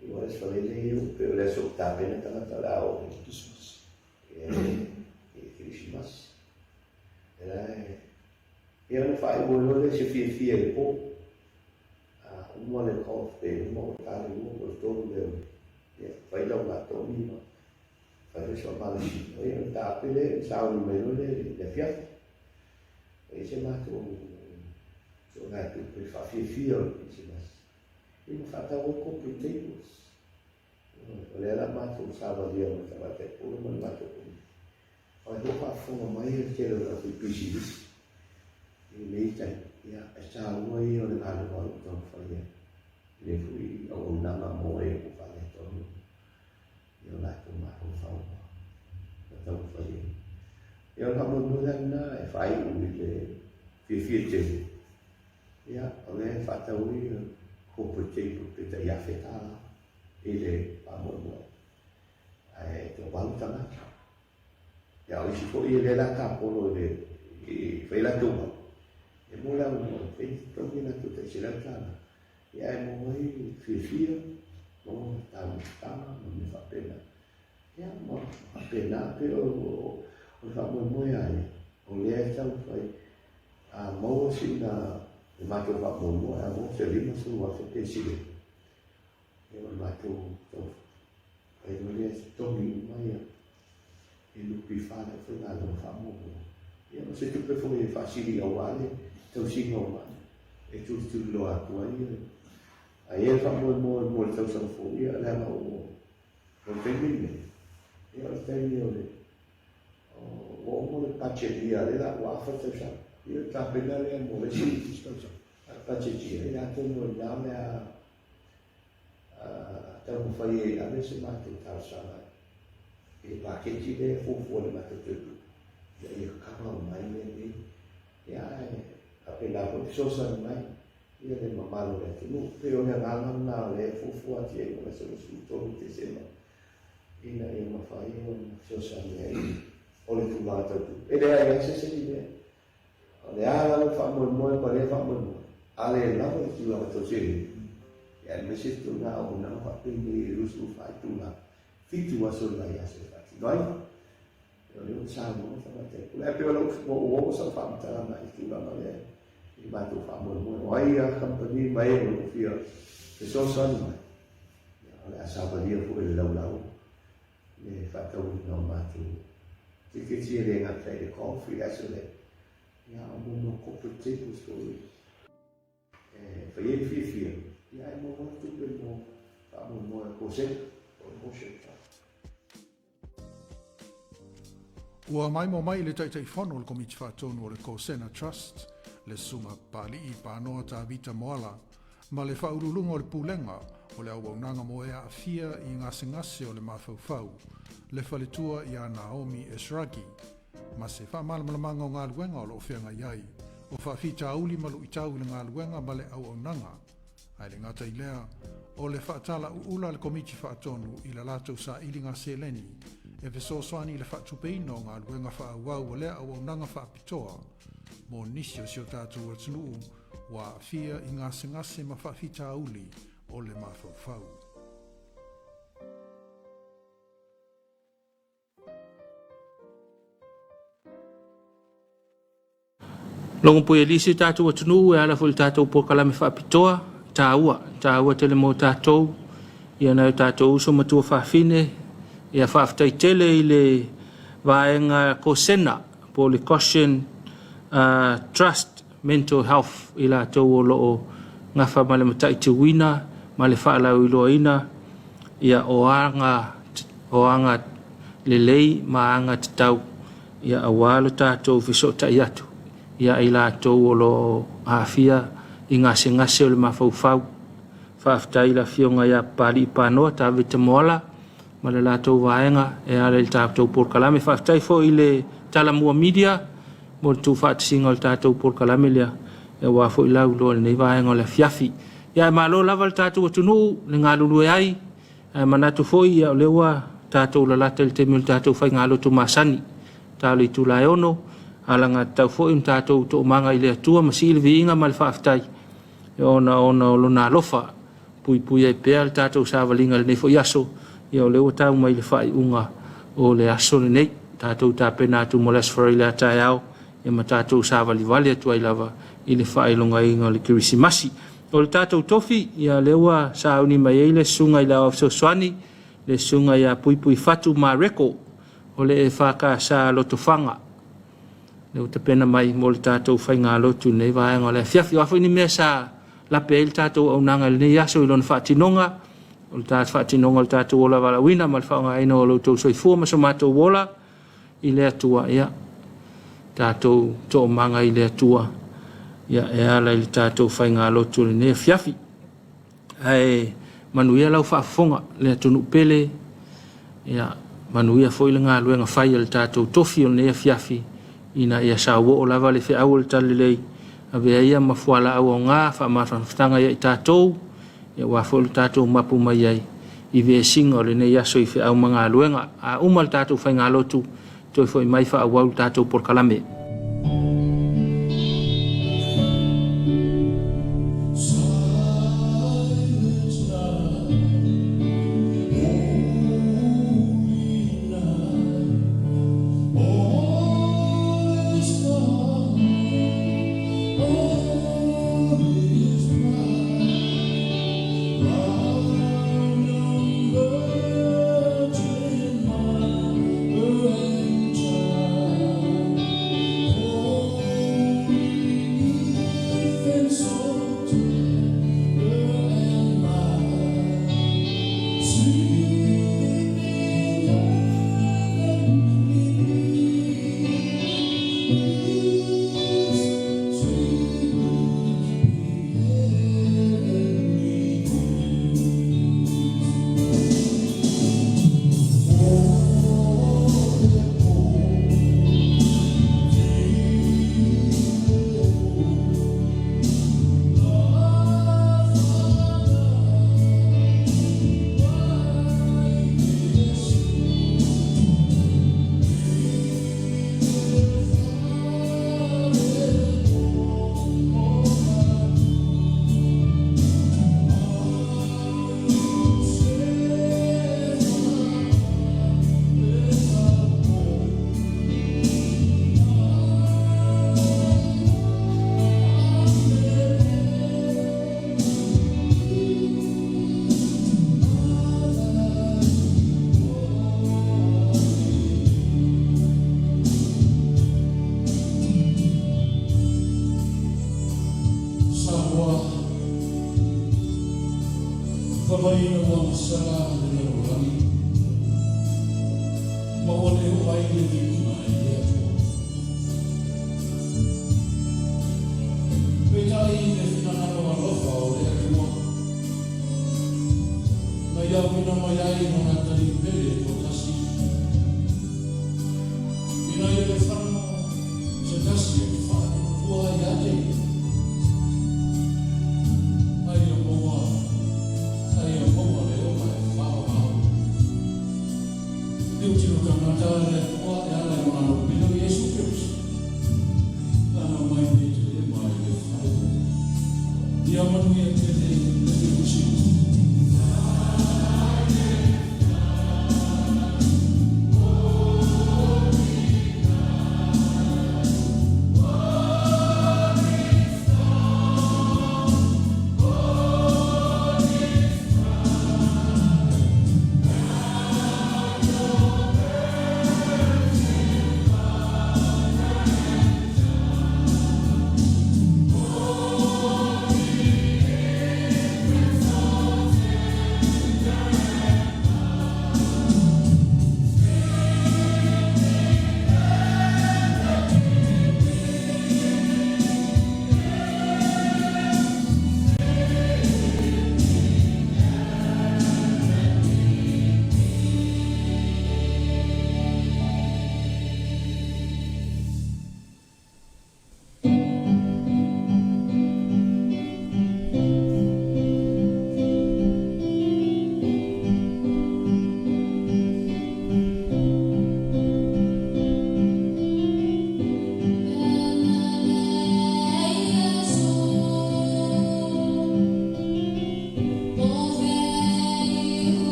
I o les whaile e u, pe o les o tāpena tangata la o. Christmas. E Christmas. E ona whae o le se fia le po. Uma le kof pe, uma o tale ua o tonu leo. Whai lau ngā tōni ma. Fai so male e ta pele sa un meno le fiat e se ma tu so na tu per fa fio se ma e mi fa ta un po' più tempo le la ma tu sa va dio ma va te pure ma tu poi dopo fa fumo mai che lo fi pisi e lei ta ya sta uno io le male non fa le fui o una mamma e fa le torno io la tu ma non fa non fa io la mo na e fai un fi ya ole fatta un po' più tempo per ya feta e le amo e to valuta na ya o si poi le la capo le e fai la tua e mo la mo e to viene tutta ce la cana ya e mo fi no tam non mi fa pena ya mo appena però o fa mo ya o le sta fai a mo si na ma che fa mo a mo se lì su va che si io ma tu e non riesco a mai e lui più fare non fa mo io non sei tu per fuori facili uguali tu si no e tu lo attuali e fa molto sono fuori la no non termine io termino uomo le pacceria le la qua faccia io sta pedale a muovere si sto a pacceria e anche non dame a un fai adesso ma tu tarsana e pacchetti le fu fuori ma tu io capo mai ne e appena so mai io le mamma lo detto no però ne hanno le fu fuori e come sono su tutto che sembra io non fai io so sai o le trovate tu ed è la stessa idea le ala fa mo pare fa mo ale la ho tu la to sì e mi si tu na o na fa quindi rusu fa tu la fitu wa so la ya se fa noi io sa mo fa te la però lo so fa ta ma tu la ma le i ma tu fa mo wai a company mai lo fia e so ma la sa va dire fu il lau le fa tu no ma tu che ci è a fare coffee adesso le ja non completely story per il fifio ja mo molto per mo fa mo cose o scelta Ua mai le tai whanu le komiti whaatonu o le Kosena Trust, le sunga pali i panoa tā vita moala, ma le whaurulunga o le pūlenga o le auaunanga mo ea awhia i ngase o le mawhauwhau, le whaletua i a Naomi Esragi, ma se whaamalamalanga o ngā luenga o le ofenga iai, o whaafita auli malu i tau le ngā luenga ma le auaunanga, ai le ngata i lea, o le whaatala uula le komiti whaatonu i la lātou sa ilinga seleni, e fesoasoani le whaatupeina o ngā luenga whaauau o lea auaunanga whaapitoa, mo nisi o sio tātou atunuu, wa fia i ngase ma whaafita auli o le mawhauwhau. Longo pui elisi tātou atunu e ala fuli tātou pokalame whaapitoa, tāua tele mo tātou, ia nau tātou uso matua whaafine, ia whaafitai tele i le vaenga Kosena, po le Caution Trust Mental Health, i la tau o loo ngafa ma le matai te wina, ma le whaalau i loa ina, ia oanga le lei, ma anga te tau, ia awalo tātou visota i atu. Ia i la tau o lo hawhia i ngase o le mawhauwhau. Whaafitai la fionga ia pali i panoa, tā vita moala, ma le la tau vaenga, e ale le tātou porkalame. Whaafitai fo i le talamua media, mo le tū whaatisinga o le tātou porkalame lea, e wafo i lau loa le nei vaenga o le fiafi. Ia e malo lava le tātou atunu, le ngā lulu e ai, manatu fo i au lewa tātou la lata le temi o le tātou whai ngā loto masani, tālo i tū lai ono, alanga tau fo i tātou to manga i le atua, ma si le viinga ma le whaafitai. E ona o lona lofa, pui e pēr le tātou sāwalinga le nei fo i aso, ia o lewa tau mai le whai unga o le aso le nei, tātou tā pena atu mo lesfara i le atai au, e ma tātou sāwali wale atua i lava i le whai longa inga o le kirisimasi. O le tātou tofi, ia lewa sāuni mai eile sunga i lau afso swani, le sunga ia pui fatu ma reko o le e whakasa loto whanga. Le uta pena mai mo le tātou whai ngā lotu nei vāenga le fiafi wafo ni mea sa lape e le tātou au nanga le nei aso i lona whaatinonga o le tātou whaatinonga le tātou ola wala wina ma le whaonga aina o loutou soifua ma so mātou wola i le atua ia tātou to manga i le atua ia e ala i le tātou whai ngā lotu le nei fiafi ai manuia lau whaafonga le atunu pele ia manuia foi le ngā luenga whai le tātou tofi o le nei fiafi ina ia sa wo o lava le fe au le tali lei ave ia mafuala au ngā fa mafanga ia i tātou ia wa fo le tātou mapu mai ai i ve singa le nei aso i fe au manga luenga a uma le tātou whai ngā lotu toi foi mai fa au le tātou por kalame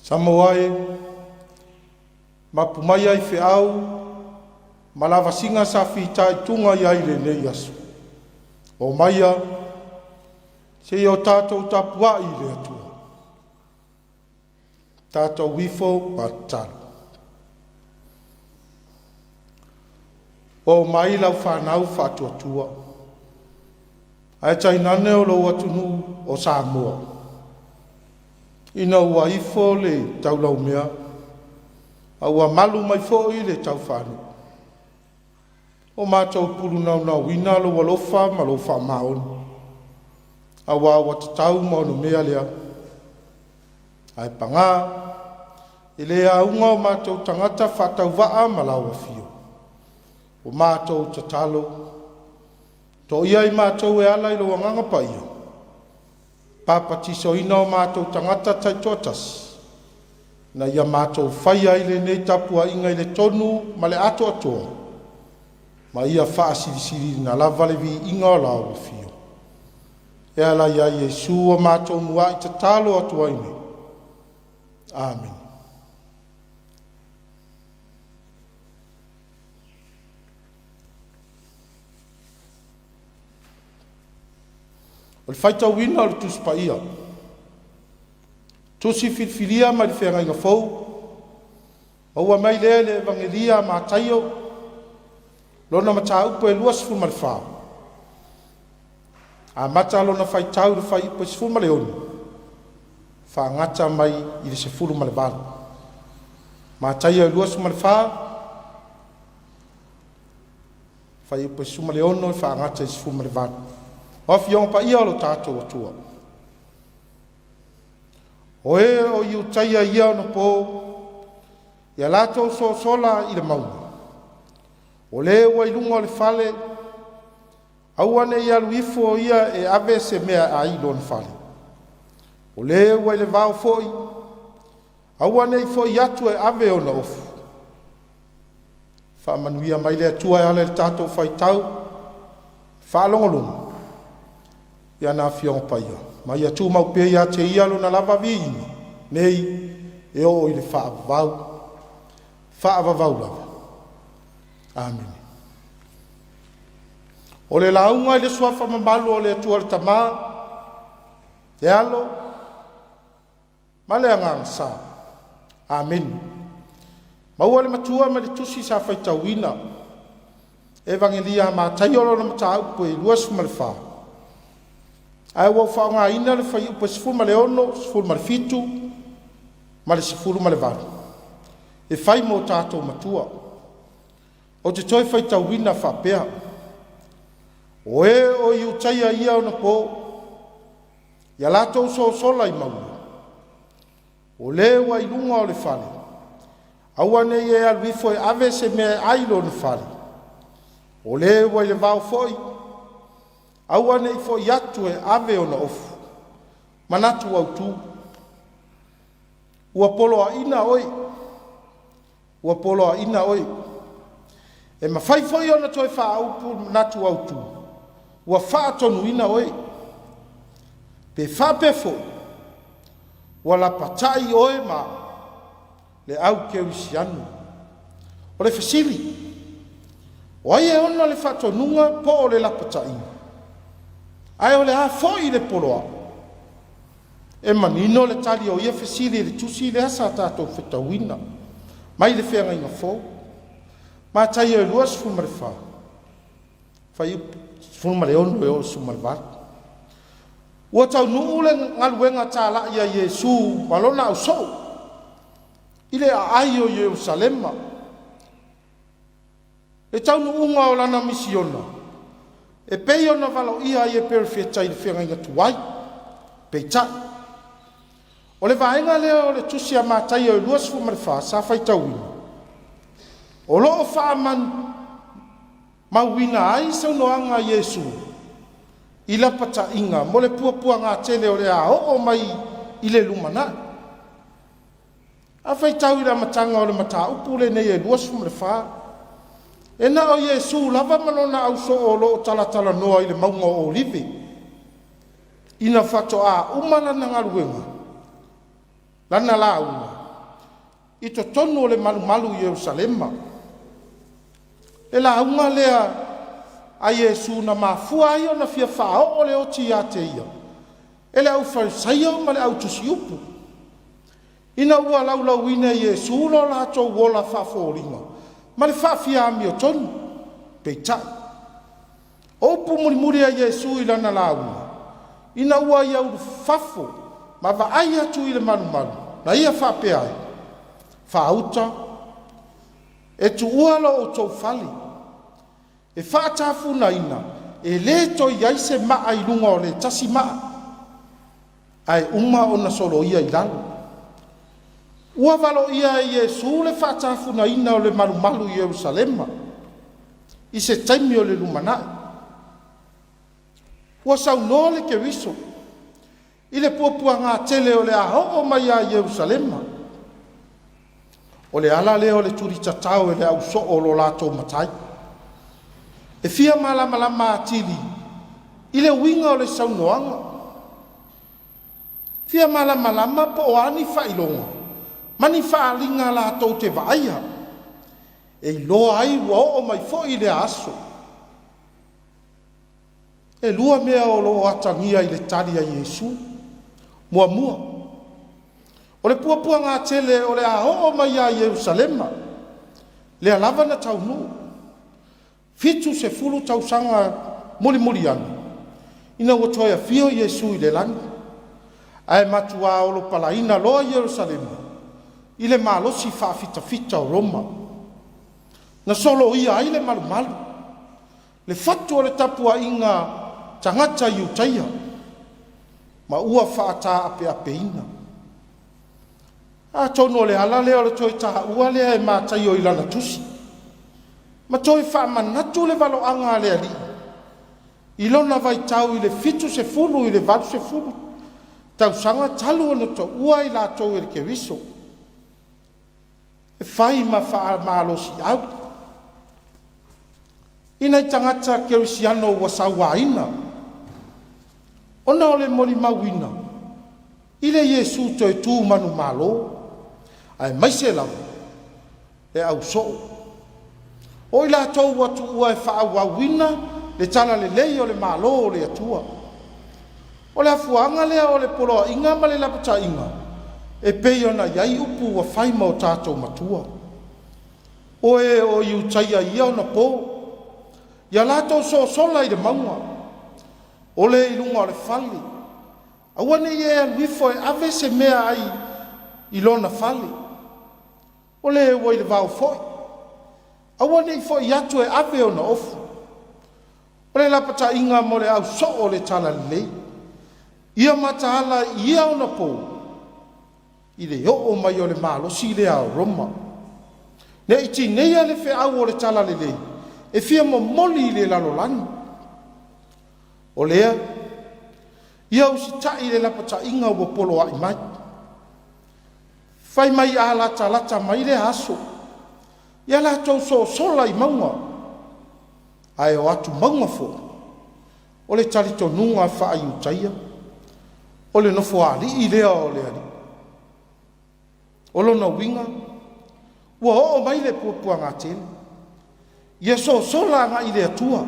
Samoae, mapumai ai whiau, malava singa sa whitai tunga iai le nei asu. O maia, se o tātou tapua i le atua. Tātou wifo patalo. O mai lau whanau whatuatua. Ai tai nane o lo atunu o Samoa. Ina ua ifo le taulau mea. A ua malu mai fo i le tau whanu. O mātou puru nau nau ina lo walofa ma lo wha maon. A ua watatau ma ono mea lea. Ai panga. I lea unga o mātou tangata whatau waa ma lawa fio. O mātou tatalo. To ia i mātou e ala i lo wanganga pa ia. Papa tiso ina o mātou tangata taitotas. Na ia mātou whaia i le nei tapua inga i le tonu ma le ato atoa. Ma ia wha siri na lava le vi inga o lawa fio. E ala ia Yesu o mātou mua i tatalo atua ime. Amen. O le whaita wina o le tuspa ia. Tusi whiwhiria ma le whenga inga fau. Maua mai lea le evangelia ma taio. Lona mata upo e luas fu ma le whao. A mata lona whaitau le whai upo e sifu ma le onu. Wha ngata mai i le sefuru ma le bala. Ma taio e luas fu ma le whao. Whai upo e sifu ma le onu e wha ngata i sifu ma le bala. Ofi yon pa ia lo tātou atua. O e o iu taia ia no po, ia lātou so sola i le maunga. O le ua ilunga o le fale, auane ia luifo ia e ave se mea a ilo na fale. O le ua i le vau foi, auane i foi atu e ave o na ofu. Wha manuia mai le atua e ale le tātou fai tau, wha longolunga. Ia na fiong pa ia. Ma ia tu mau pe ia te ia lo na lava vini. Nei, e o i le wha avavau. Wha avavau lava. Amen. O le launga i le suafa mamalu o le atua le tama. E alo. Ma le angang sa. Amen. Maua le matua ma le tusi sa faitauina. Evangelia ma taiolo na mata upo i luas ma le wha. Ai wa fa nga ina le fa upo sifuru ma le ono, sifuru ma le fitu, ma le sifuru ma le valu. E fai mo tātou matua. O te toi fai tau wina fa pea. O e o i utaia ia o na po. Ia lātou so sola i maua. O le wa ilunga o le fale. Awane e alwifo e ave se mea ailo na fale. O le wa i le vau foi. Awane i fo iatu e ave o na ofu. Manatu au tu. Ua polo a ina oi. Ua polo a ina oi. E mawhai foi o na toi wha aupu manatu au tu. Ua wha tonu ina oi. Pe wha pe fo. Ua la patai oi ma. Le au ke usianu. O le fesili. Oai e ona le wha tonunga po o le la patai. Ai ole a foi le poloa. E manino le tali o ia fesili le tusi le asa tātou whetawina. Mai le whenga inga fo. Ma tai e luas fumare wha. Whai fumare ono e o sumare vat. Ua tau nuu le ngaluenga tāla ia Yesu malona au sou. Ile a ai o Yerusalema. E tau nuu unga o lana misiona. E pei ona valo ia i e perfetai le whenga inga tuai. Pei tai. O le vaenga leo o le tusi a mātai o luas fu marewha sa whai tauina. O loo wha man mauina ai sau noanga Yesu. I la pata inga mo le puapua ngā tele o le a o mai i le lumana. A whai tau i la matanga o le mata upu le nei e luas fu marewha. E na o Yesu lava manona au so o lo talatala noa i le maunga o olive. Ina whato a umana na ngaruenga. Lana la una. i to tonu o le malumalu i Yerusalema. E la unga lea a Yesu na mafua ai o na fia whao o le oti a te ia. E le au farisaia ma le au tusiupu. Ina ua laulau ina Yesu lo la tau wola whawhoringa. Ma le whawhia ami o tonu. Peitai. Opu muri a Yesu i lana launa. Ina ua ia uru whafo. Ma va ai atu i le malumalu. Na ia whape ai. Whauta. E tu ualo o tau whali. E whaatafu na ina. E le toi iaise maa i lunga o le tasi maa. Ai uma o na solo ia i lalo. Ua valo ia e Yesu le whaatafu na ina o le malumalu i Yerusalema. I se taimi o le lumanai. Ua sau no le ke wiso. I le puapua ngā tele o le aho o mai a Yerusalema. O le ala le o le turi tatau e le au so o lo lato matai. E fia malama atili. I le winga o le sau noanga. Fia malama po o ani whailonga. Mani whaalinga lato te vaia. E loa ai wa o mai fo i le aso. E lua mea o lo atangia i le tari a Yesu. Mua. O le puapua ngā tele o le aho o mai a Yerusalema. Le alava na taunu. Fitu se fulu tausanga muri anu. Ina watoia fio Yesu i le lani. Ai matua o lo palaina loa Yerusalema. I le malosi fita o Roma. Na solo ia ai le malu. Le fatu o le tapua inga tangata iutaia. Ma ua whaata ape ina. A tono le ala leo le toi taha ua lea e mātai o ilana tusi. Ma toi whaamanatu le valo anga lea li. Ilona vai tau i le fitu se fulu i le valu se fulu. Tau sanga talu ana to ua i la tau e le ke wiso. E whai ma wha maalosi au. Ina i tangata kerisiano wa sawa ina. Ona o le mori mawina. Ile Yesu toi tū manu malo. Ai maise lau. E au so. O ila tau watu ua e wha wawina. Le tala le lei o le malo o le atua. O le afuanga lea o le poloa inga ma le lapata inga. E pei ona iai upu wa whaima o tātou matua. O e o iutaia ia ona po. Ia lātou sola i le maunga. O le ilunga o le whali. Awane i e wifo e ave se mea ai i lona whali. O le o i le vau foi. Awane i foi atu e ave ona ofu. O le lapata inga mo le au so o le tala lei. Ia mataala ia ona po. I le o mai o le malo si le au Roma. Ne iti neia le fe au o le tala lei. E fia mo moli le lalolani. O lea, ia usi tai le lapata inga ua polo ai mai. Fai mai a lata mai le aso. Ia la tau sola i maunga. Ai o atu maunga fo. O le talito nunga wha ai utaia. O le nofo ali i lea o le ali. O lona winga. Ua o mai le puapua ngā tele. Ia sola ngā i le atua.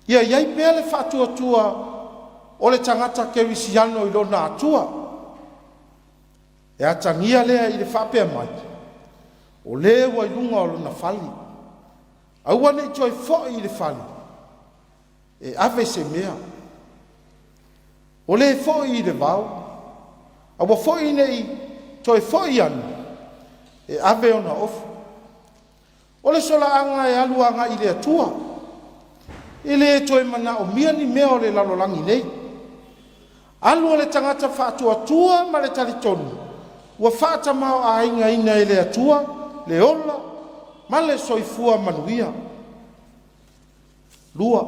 Ia iai pea le whaatua o le tangata kerisiano i lona atua. E atangia lea i le whapea mai. O le wailunga o lona whali. Aua nei toi fo i le whali. E ave se mea. O le fo i le vau. Aua fo i nei toi fo i anu. E ave ona ofu. O le sola anga e aluanga i le atua. Ele toi mana o mia ni mea o le lalolangi nei. Alu o le tangata whaatua ma le talitonu. Ua whaata mao a inga ina e le atua, le ola, ma le soifua manuia. Lua.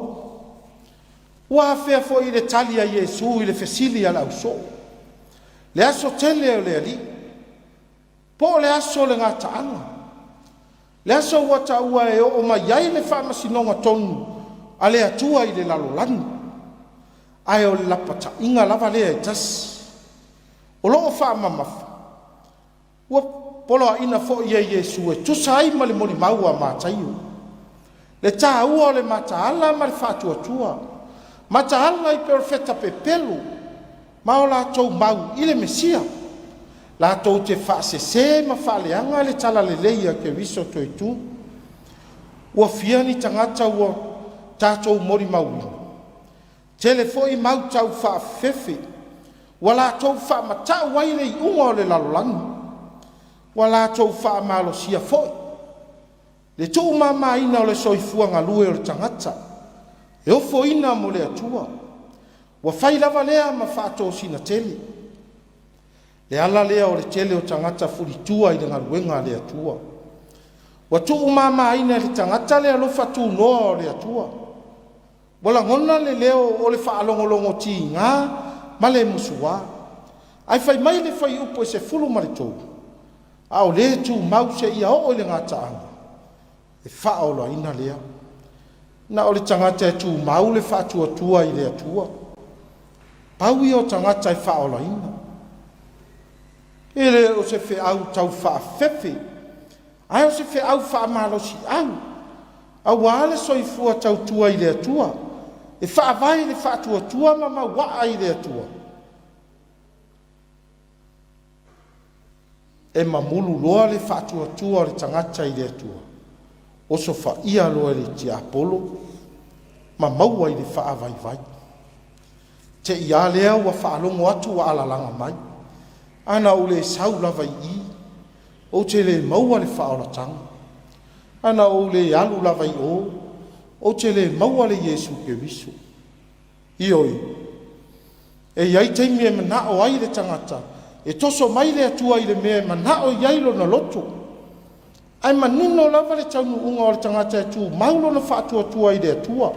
Ua hawhea fo i le tali a Yesu i le fesili ala uso. Le aso tele o le ali. Po le aso le ngata anga. Le aso wata ua e o mai ai le whamasinonga tonu. Ale atua i le lalolani. Ai o le lapata inga lava lea e tasi. O loo wha mamafa. ua polo ina fo ia Yesu e tusai ma le moli maua mātaiu. Le tā ua o le mataala ma le whātuatua. Mataala I perfeta pepelu. Ma o lātou mau I le Mesia. Lātou te whaasese ma whaaleanga le tala le leia ke riso toi tu. Ua fia ni tangata ua tātou mori mauina. Tele foi mau tau whaafefe. Wa lātou whaamatau waile I unga o le lalolangi. Wa lātou whaamalo sia foi. Le tō mama ina o le soifua ngalue o le tangata. E ofo ina mo le atua. Wa whai lava lea ma whātou sina tele. Le ala lea o le tele o tangata furitua I le ngaluenga le atua. Wa tō mama ina le tangata le alofa tū noa o le atua. Wala ngona le leo o le whaalongolongo ti ngā ma le musua. Ai whai mai le whai upo e se fulu ma le tō. A o le tū mau se ia o le ngā taanga. E whaola ina lea. Na o le tangata e tū mau le whātua tua I le atua. Pau I o tangata e whaola ina. E le o se whi au tau whaafefe. Ai o se whi au whaamalosi au. A wale soifua tau tua I le atua. E whaavai le whātua tua ma waa I le atua. E mamulu loa le whātua tua o le tangata I le atua. O so wha ia loa le tia apolo, ma maua I le wha vai vai. Te ia lea ua whaalongo atu wa alalanga mai. Ana o le sau lava I, o te le maua le whaolatanga. Ana o le alu lava I o te le maua le Yesu ke visu. Ioi, e iai teimi e manao ai le tangata, e toso mai le atua I le mea manao iai lo na loto. Ai manino lava le taunu unga o le tangata e tu maulo na whaatua tua I le atua.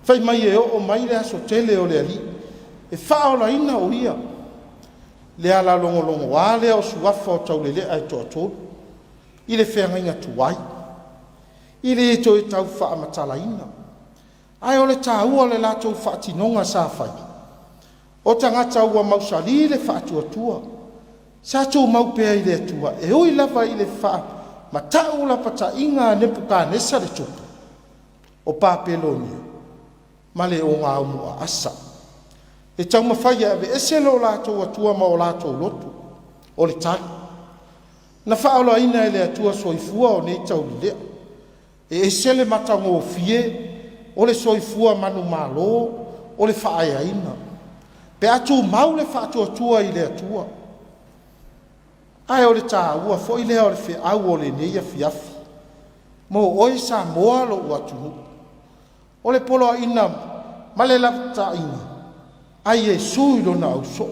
Whai mai e o mai le aso tele o le ali. E whaola ina o ia. Le ala longo longo wa le o suafa o tau le lea e toa tolu. I le whenga inga tuai. I le e to e tau wha amatala ina. Ai o le tā ua le lātou whaatinonga sa whai. O tangata ua mausali le whaatua tua. Sa tō maupea I le atua. E oi lava I le wha ma tau la pata inga nepuka nesa le tupu. O pāpelonia. Ma le o ngā umua asa. E tau mawhai ave ese lo lātou atua ma o lātou lotu. O le tali. Na whaola ina e le atua soifua o nei tau lea. E ese le matango o fie. O le soifua manu malo. O le whaaya ina. Pe atu mau le whaatua tua I le atua. Ai o le tā ua fo I lea o le whi au o le neia fiafi. Mo oi sa moa lo ua tunu. O le polo ina ma le lafta ina. Ai e sui lo na au so.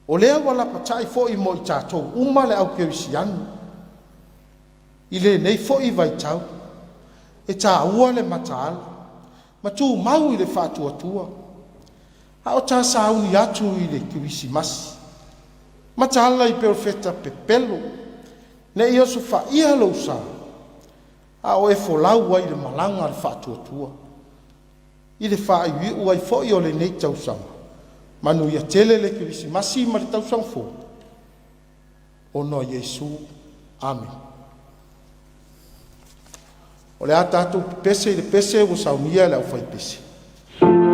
O lea wala patai fo I mo I tātou uma le au kewisianu. I le nei fo I vai tau. E tā ua le mataal. Ma tū mau I le whātua tua. Ha o tā sauni atu I le kewisi masi. Matala I perfeta pepelo. Ne I osu wha ia lau sa. A o e folau ai le malanga le whaatua tua. I le wha I ui ai fo I o le nei tausanga. Manu ia tele le kewisi masi ma le tausanga fo. O no Yesu. Amen. O le atatu pese I le pese o saunia le au fai pese. Amen.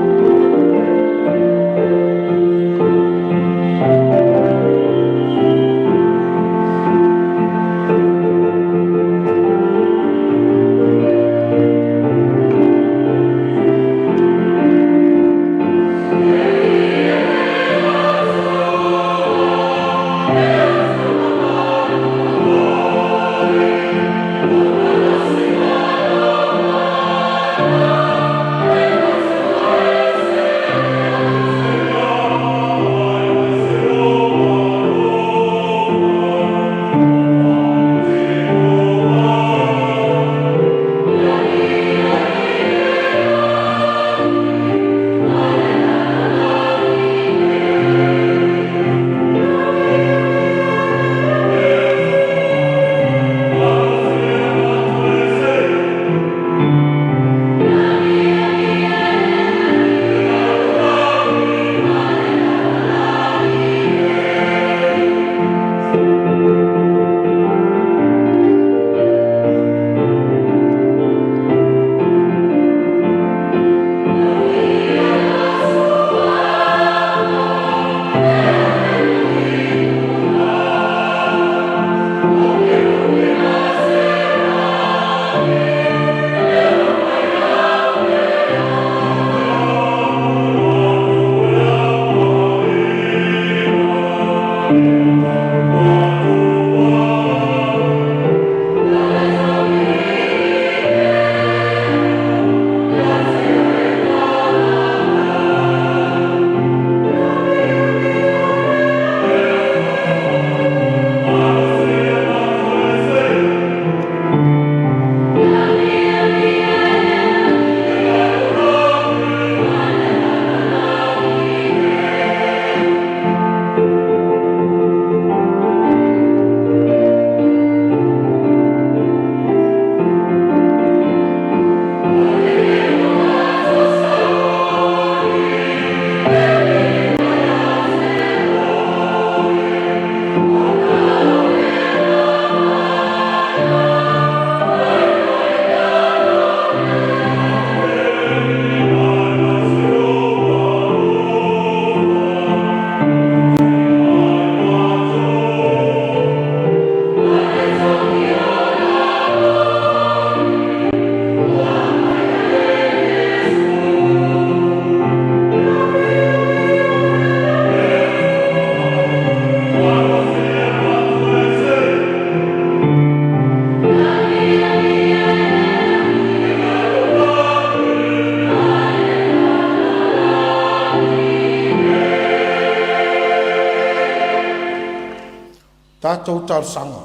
tātou talosanga.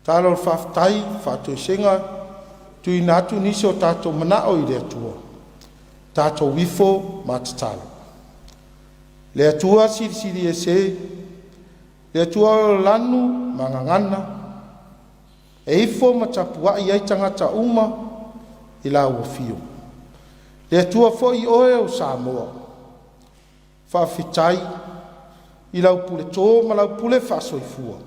Tālo whaftai, whātui senga, tui nātu nisi o tātou manao I le atua. Tātou wifo mātatalo. Le atua siri e se, le atua o lanu mangangana, e ifo matapua I ai tangata uma I la uafio. Le atua fo I oe o Samoa. Whawhitai, I lau pule tō ma lau pule whasoifua.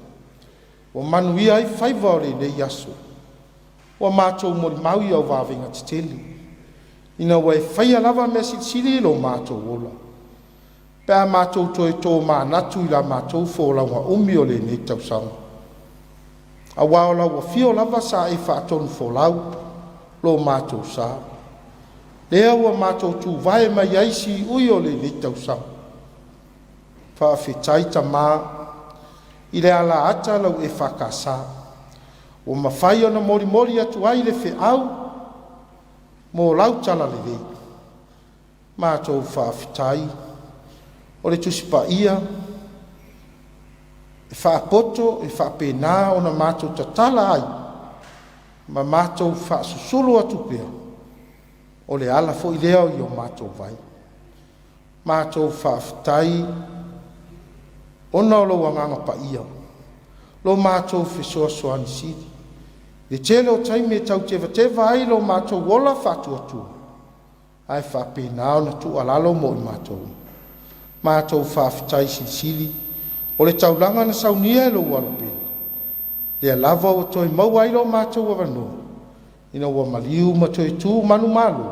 O manuia ai whaiva o le nei aso. O mātou mori maui au wāwenga titeli. Ina wai whaia lava mea siri lo mātou ola. Pea mātou toi tō mā natu I la mātou fōlaunga umi o le nei tausanga. A waola wa fio lava sa e whaatonu fōlau lo mātou sa. Lea ua mātou tū vai mai aisi ui o le nei tausanga. Whawhitai ta mā, I le ala ata lau e whakasa. O mawhai ona mori atu ai le whiau, mō lau tala le rei. Mātou whawhitai, o le tusipa ia, e whaapoto, e whaapena ona mātou tatala ai, ma mātou whaasusulu atu pia, o le ala fo I leo I o mātou vai. Mātou whawhitai, ona o lo wanganga pa ia. Lo mātou whesoa soani siri. Le tele o taime e tau teva ai lo mātou wola whatu atua. Ai whapena ona tu alalo mo I mātou. Mātou whawhitai siri. O le taulanga na saunia e lo walupeni. Le lava o toi mau ai lo mātou wavanoa. Ina wa maliu ma toi tu manu malu.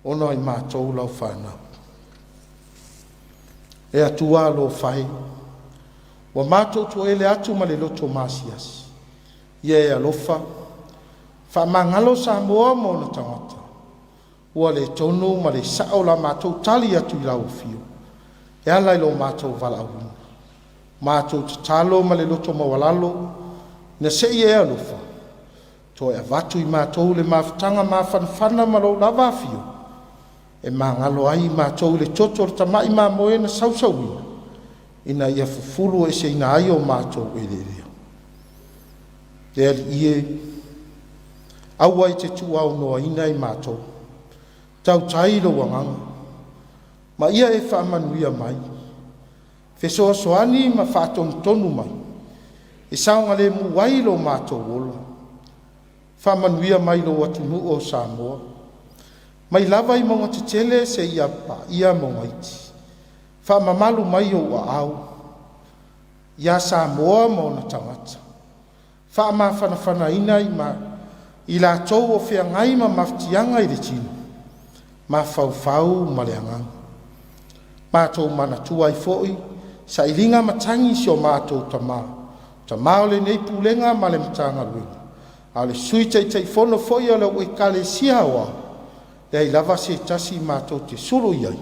Ona I mātou lau whanau. E atua lo whai. Wa mātou tu ele atu ma le loto masias. Ia e alofa. Wha mangalo sa moa mo na tangata. Ua le tonu ma le sao la mātou tali atu I lau fio. E alai lo mātou vala aunu. Mātou tatalo ma le loto mawalalo. Na se e alofa. To e avatu I mātou le mawhatanga mawhanwhana ma lo lava fio. E mangalo ai mātou le toto le tamai mā moe na sausauia. Ina ia fufulu e se ina ai o mātou e le rea. Te ali ie, au ai te tu au noa ina I mātou. Tau tai lo wanganga. Ma ia e whaamanuia mai. Fesoa soani ma whaatonu tonu mai. E saunga le muwai lo mātou ola. Whaamanuia mai lo atunu o Samoa. Mai lava I maunga te tele se ia pa, ia maunga iti. Wha mamalu mai o a au. Ia Samoa mauna tangata. Wha ma whanawhana ina I la tau o whea ngai ma maftianga I le tino. Ma whau ma le angang. Mātou mana tua I foi, sa I ringa matangi si o mātou tamā. Tamā o le nei pūlenga ma le matanga ruenga. A le sui tai fono foi o le ue kale sia oa. Le lava se tasi mātou te suru iai,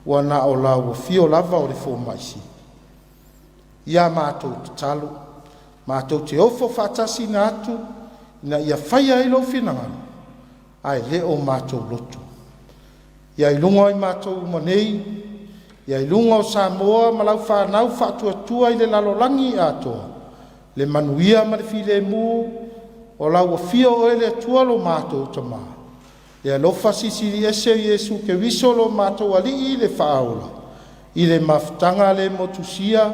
ua na o la ua fio lava o le fō maisi. Ia mātou te talo, mātou te ofo whātasi na atu, na ia whaia I lo whinangana, ai le o mātou loto. Ia I lunga I mātou manei, ia I lunga o Samoa ma lau whanau whātua I le lalolangi atoa, le manuia ma le file mū, o lau ua fio o ele atua lo mātou tamaa. E alofa sisiri ese Yesu ke visolo mātou ali I le whaola. I le mafutanga le motusia,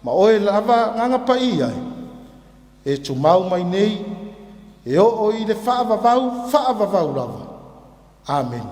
ma oe lava nganga pa iai. E tu mau mai nei, e o I le whaavavau lava. Amen.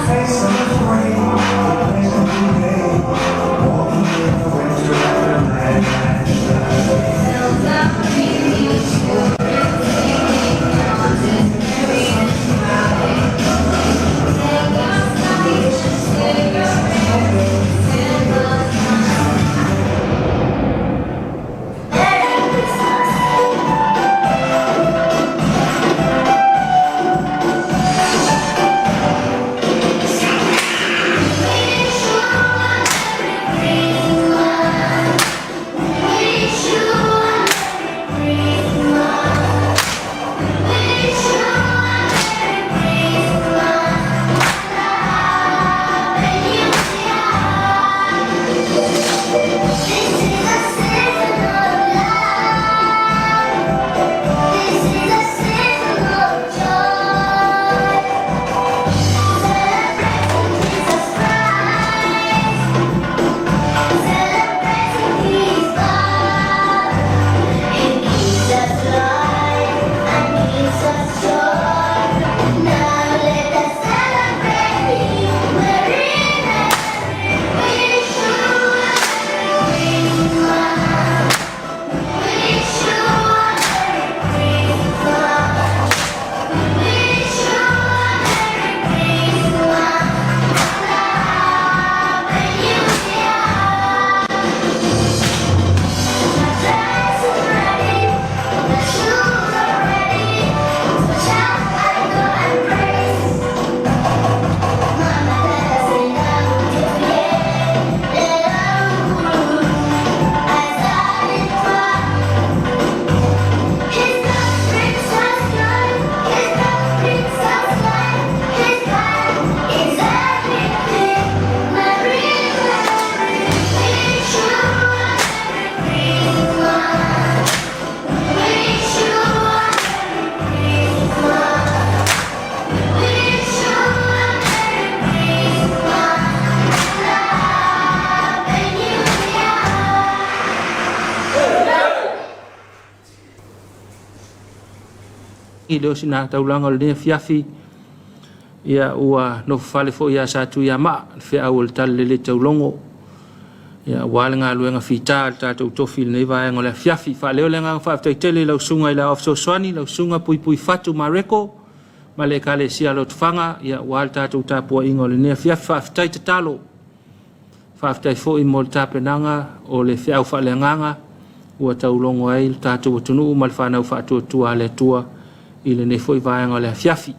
Face of the frame, the place of the day. i leo sina taulanga le fiafi ia ua no fale fo ia sa tu ia ma fe au tal le taulongo ia wale nga luenga fita ta to tofi nei vai ngole fiafi fa leo lenga fa te tele lo sunga ila of so swani lo sunga pui pui fatu mareko male kale sia lo tfanga ia wal ta to ta po ingole ne fiafi fa tai talo fa tai fo i mol ta penanga o le fiau fa lenganga ua taulongo ai ta to tunu mal fa na fa to tu ale tua ile ne foi vai ngole fiafi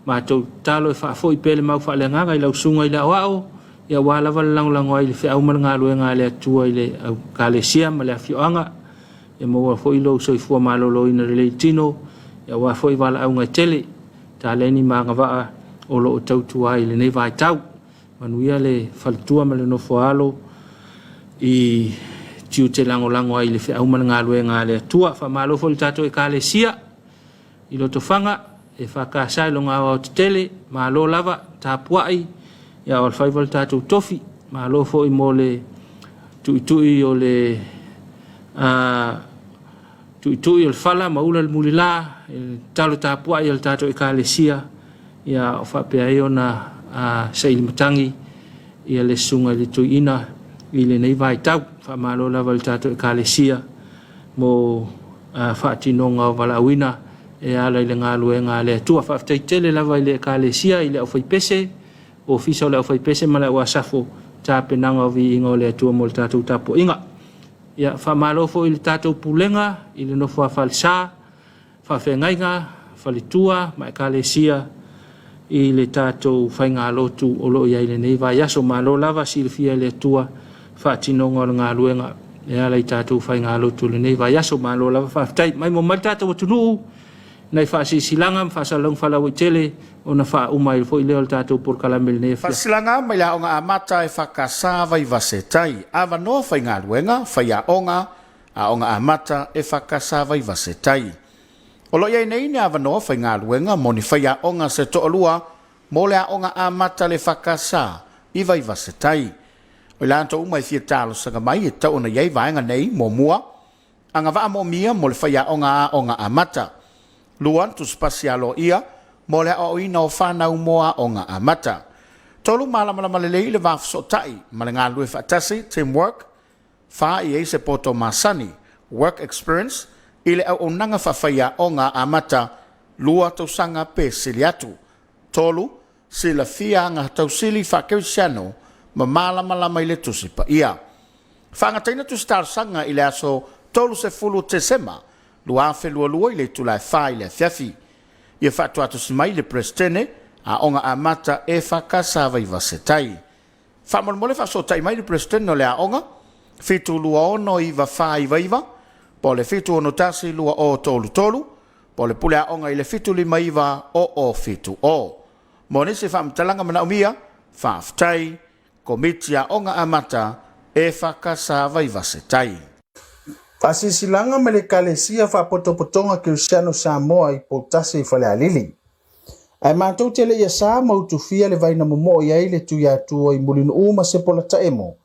ma to talo fa foi pele mau fa lenganga ila sunga ila wao ia wala wala lang ai le fiau mal ngalu ngale tua ile kale sia male fianga e mo foi lo so fu malo lo ina le tino ia wa foi wala au ngai tele ta le ni ma ngava o lo tau tua ile ne vai tau manuia le faltua male no foalo i tiu te lango ai le fiau mal ngalu ngale tua fa malo fo tato e kale sia i lo tofanga e fa ka sai lo ngawa tele ma lo lava ta puai ya ol fai volta tu tofi ma lo fo i mole tu o le tu il fala ma ula mulila talo ta puai il tato e kalesia ya fa pe aiona sai matangi ia le sunga le tu ina ile nei vai tau fa ma lo lava il tato e kalesia mo fa tinonga wala wina e ala ile ngaluenga le tua fa tele lava ile kalesia ile o fai pese o fisa le o fai pese mala o asafo ta penanga vi ingo le tua mol tatu tapo inga ya fa malo fo il tatu pulenga ile no fa falsa fa fengainga falitua ma kalesia ile tatu fainga lotu o lo ya ile nei va yaso malo lava silfia le tua fa tinonga ngaluenga e ala tatu fainga lotu le nei va yaso malo lava fa tai mai mo mal tatu tunu nei fa silanga fa salong fa la tele ona fa umai fo ile tato por kalamel ne fa silanga mai la onga amata e fa kasava i vasetai ava no fa ngaluenga fa ya onga amata e fa kasava i vasetai olo ye nei ne ava no fa ngaluenga moni fa ya onga se to olua mo le onga amata le fa kasa i vai vasetai o la to umai fi talo sanga mai e to ona ye va nga nei mo mua anga va mo mia mo le fa ya onga amata luan tu spasialo ia mo le o ina o fana umoa o nga amata. Tolu malama le le va sotai malenga lu fatasi teamwork fa i se poto masani work experience ile o nanga fa faya o nga amata lua to sanga pe siliatu. Tolu sila fia nga tau sili fa kesiano ma malama ile tu sipa ia. Fa nga taina tu star sanga ile aso tolu se fulu te sema lua fe lua ile tu la fa ile fiafi. Ia fatu atu simai le prestene a onga amata e fakasava i vasetai. Whamon fa sotai mai le prestene no le a onga, fitu lua ono i va fa i vaiva, po le fitu ono tasi lua o tolu, po le pule a onga i le fitu lima iva o fitu o. Mone se whamtalanga mana umia, whaftai, komiti a onga amata e fakasava i vasetai. Fasisilanga me le kalesia fa potopotonga Cristiano Samoa i potasi i fale alili. Ai mātou tele ia sa mautufia le vaina momo i aile tu ia tua i mulinu uma se pola taemo.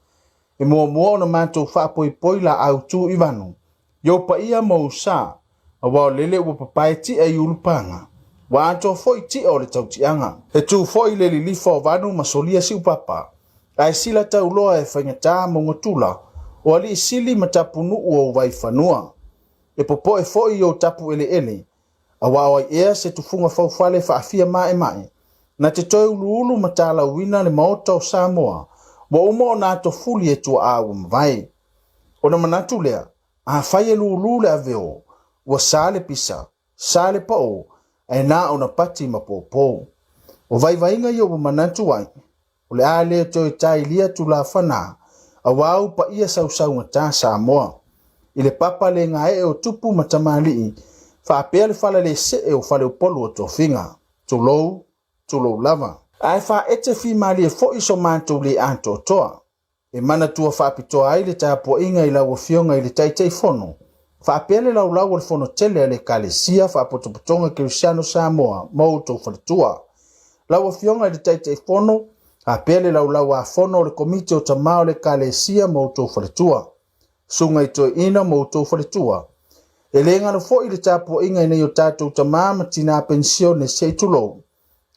E mua na mātou fa poi la au tu i vanu. Yo pa ia mau sa, a wao lele ua papai ti ai ulupanga. Wa anto foi ti o le tautianga. E tu foi le lilifa o vanu masolia si upapa. Ai sila tau loa e whaingata mongotula. O ali sili matapunu ua vai fanua. E popo e foi o tapu ele. A wao ea se tufunga faufale fa afia mae. Na te toi ulu matala wina le maota o Samoa. Wa umo na to fuli e tua awa mvai. O na manatu lea, a fai e lulu le aveo. Wa sale pisa, sale pao, e na o na pati mapopo. O vai vainga yo wa manatu wai. O le a leo toi tai lia tu la fana. A wau pa ia sau ngata Samoa. Ile papa le ngae o tupu matamali fa apea le fala le se e o fale o polo o tofinga. Tulou lava. Ai fa ete fi mali e fo iso manto le anto toa. E mana tua fa apitoa ai le tapo inga ila wa fionga ili taitei fono. Fa apea le lau le fono tele le kalesia fa apotopotonga Cristiano Samoa mauto falitua. Lau fionga ili taitei fono. Apele lau a fono le komite o tamao le kalesia mautou faletua. Sunga ito ina mautou faletua. E le ngalo fo i le tapu inga ina yo tātou tamama tina pensione se tulo.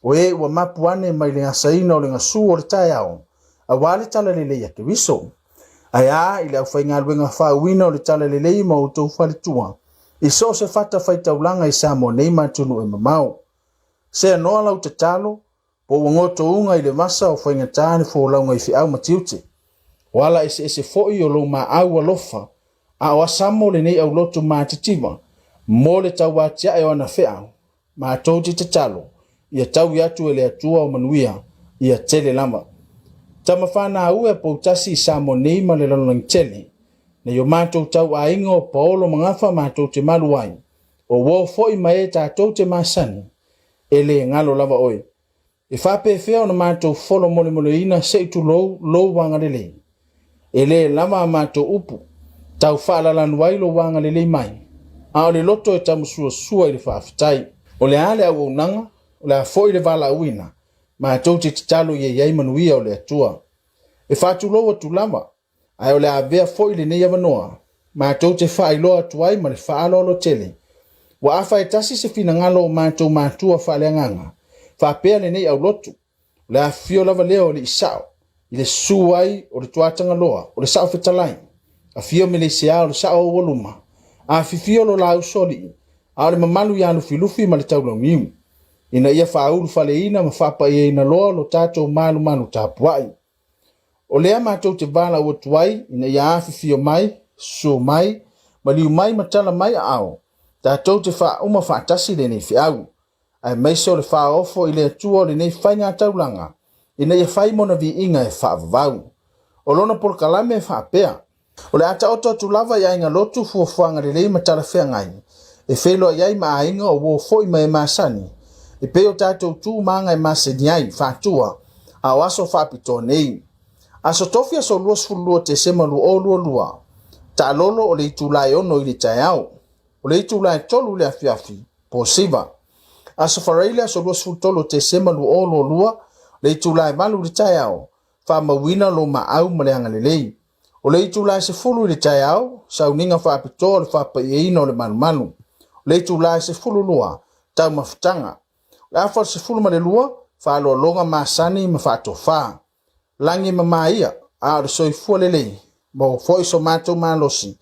O e ua mapuane mai le ngasaina o le ngasu o le tai au. A wale tala le leia ke wiso. Aya i le au fai ngā luenga whauina o le tala le lei ma utou whale tua. I so se fata fai taulanga i Samo nei matunu e mamau. Se anoa lau te talo, po wangoto unga i le masa o fai ngatane fo launga i fi au matiute. Wala ese foi o lo ma au alofa. A o Samo le nei au loto mātitima. Mo le tau watia e ona fea. Ma tauti te talo. Ia tau yatu e le atua o manuia. Ia tele lama. Tama whana au e poutasi i Samo nei ma le lalonang tele. Na yo mātou tau a inga o paolo mangafa mātou te maluai. O wo foi mai e tātou te masani. E le ngalo lava oi. E whape whea o na mātou folo mole mole ina se tu lou wanga lele. E le lama mātou upu. Tau whaalala nuai lo wanga lele mai. A o le loto e tamu sua i le whaafitai. O le ale au nanga, o le a foi le vala uina. Mātou te talo i e iei manuia o le atua. E whatu loa tu lama. Ai o le avea foi le nei avanoa. Mātou te whaailoa tuai ma le whaalolo tele. Wa afa e tasi se fina ngalo o mātou mātua whaaleanganga. Whapea le nei au lotu. Le a fio lava leo o le isao. I le suai o le tuatanga loa. O le sao fetalai. A fio me le sea o le sao o waluma. A fifio lo lau soli. A le mamalu ya lufi ma le taulau niu. Ina ia whaulu whaleina ma whapa ia ina loa lo tātou malu tāpuai. O lea mātou te wala o tuai, ina ia awhiwhio mai, so mai, ma liu mai matala mai a au. Tātou te wha uma whaatasi le nei whiau. Ai meiso le wha ofo i le atua le nei whainga taulanga. Ina ia whai mona vi inga e wha vavau. O lona por kalame e wha pea. O le ata oto atu lava ia inga lotu fuafuanga le lei matala whea ngai. E wheloa iai ma a inga o wo foi mai masani. E peo tātou tū manga e masani ai, whātua. A o aso whapito nei. Aso tofia so luas fulua te sema lua. Ta lolo o le itulai ono i le tai au. O le itulai tolu le afiafi. Po siva. Aso whareile so luas fultolo te sema lua. Le itulai malu le tai au. Wha mawina lo ma au ma le angalelei. O le itulai se fulu le tai au. Sau ninga whapito le whapa i ino le malu. O le itulai se fulu lua. Tau mafutanga. Le afar se fulu ma le lua. Wha aloa longa masani ma wha langi mamaia, a soifua lelei, mo foi so mātou malosi,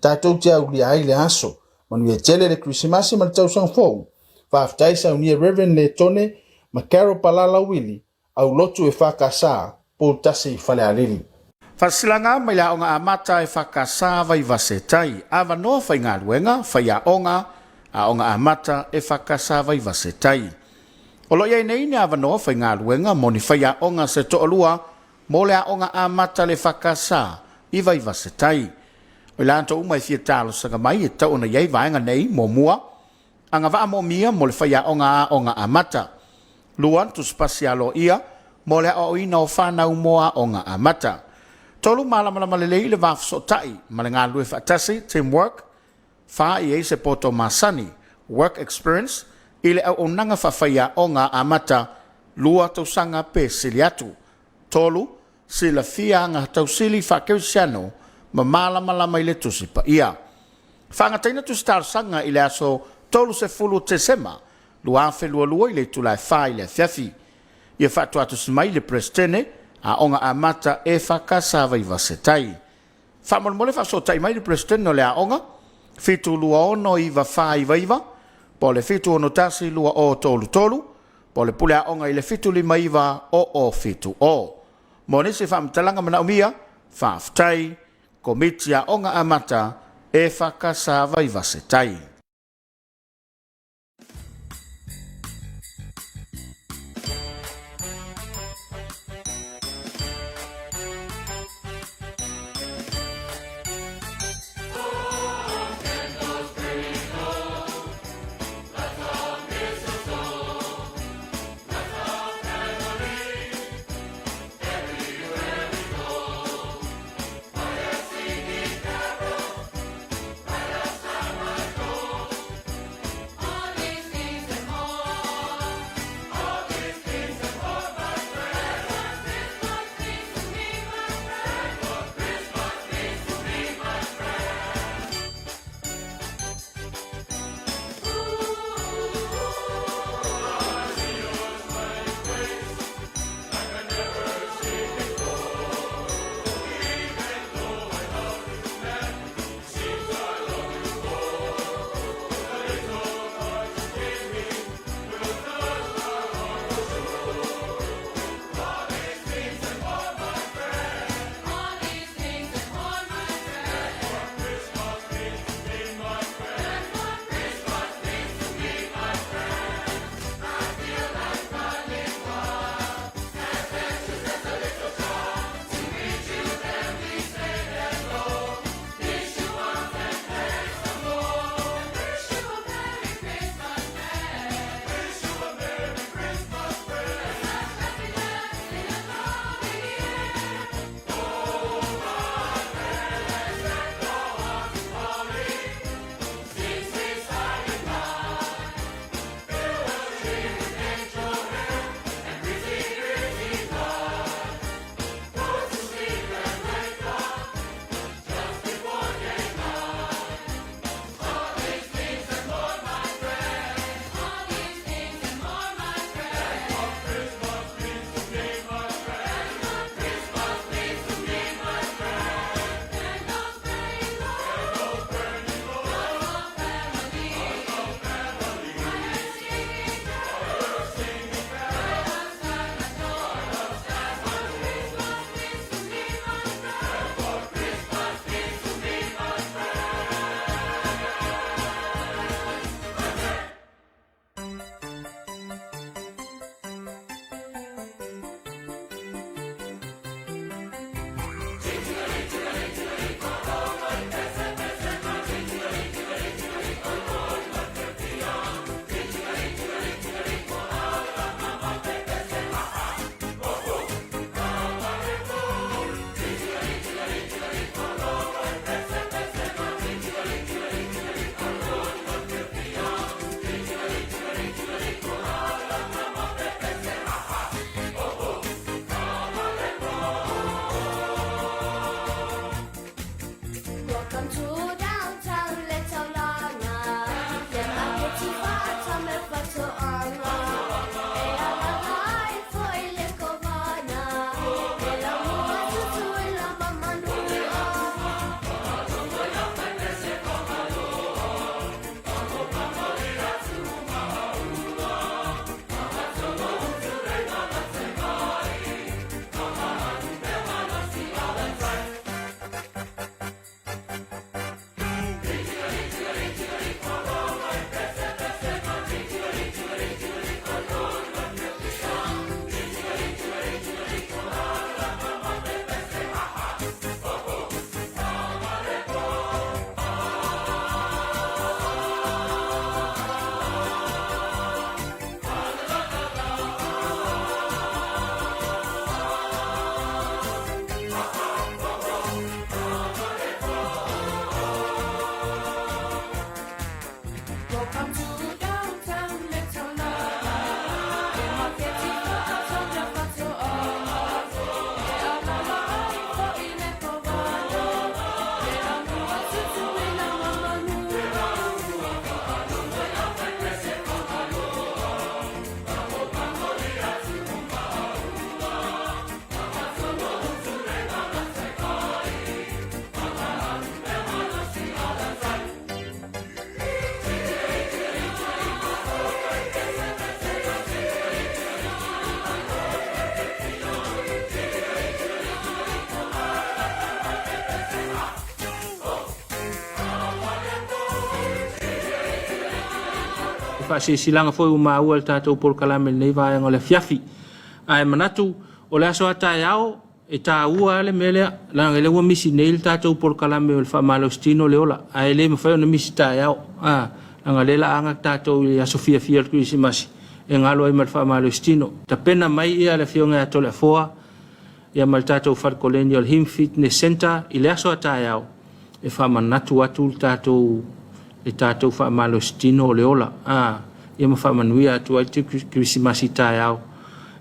tātou te au li ai le aso, manu e tele le Christmas ma le tau sang fou, whaftai sa unia Reverend le tone, ma Carol Palala Willi, au lotu e whakasa, po tasi whale alili. Fasilanga mai la onga amata e whakasa vai vasetai, awa noa whai ngā ruenga, whai a onga amata e whakasa vai vasetai. Olo iei nei ni awa noa whai ngā ruenga, moni whai a onga se to'olua, mo le aonga a mata le whakasa i vai vasetai. O lanto umai fia talo sanga mai e tau na iei vaenga nei mo mua. Anga vaa mo mia mo le whai aonga a mata. Luan tu spasialo ia mo le o ina o whanau moa onga a mata. Tolu malamalama le lei le wafso tai ma le ngā lue whaatasi, teamwork, wha i e se poto masani, work experience, i le au nanga whawhai aonga a mata lua tau sanga pe siliatu. Tolu, sila fia nga tausili whakeu siano ma malama i le tusi pa ia. Whangataina tu star sanga i le aso tolu se fulu te sema, lua lua i le tulai wha i le fiafi. Ia whatu atu simai le prestene, a onga a mata e whakasa vai vasetai. Whamolmole whasotai mai le prestene no le a onga, fitu lua ono i wa wha i vaiva, po le fitu ono tasi lua o tolu, po le pule a onga i le fitu lima iwa o fitu o. Mone se whamtalanga mana umia, whaftai, komitia onga amata, e whakasa vai vasetai. Go! whaasisilanga foi umaua le tātou polokalame nei vai ngole fiafi. Ai manatu o le aso atai ao e tā ua le melea langa le ua misi nei le tātou polokalame o le whamalostino le ola. Ai le mawhai o na misi tai ao. Langa le la anga tātou i aso fia le Krisimasi. E ngalo ai mal whamalostino. Ta pena mai ia le fionga ato le foa. Ia mal tātou wharkoleni o le Him Fitness Center i le aso atai ao. E whamanatu atu le tātou whamalostino le ola. Ia ma whamanuia atu ai te Krisimasi tai ao.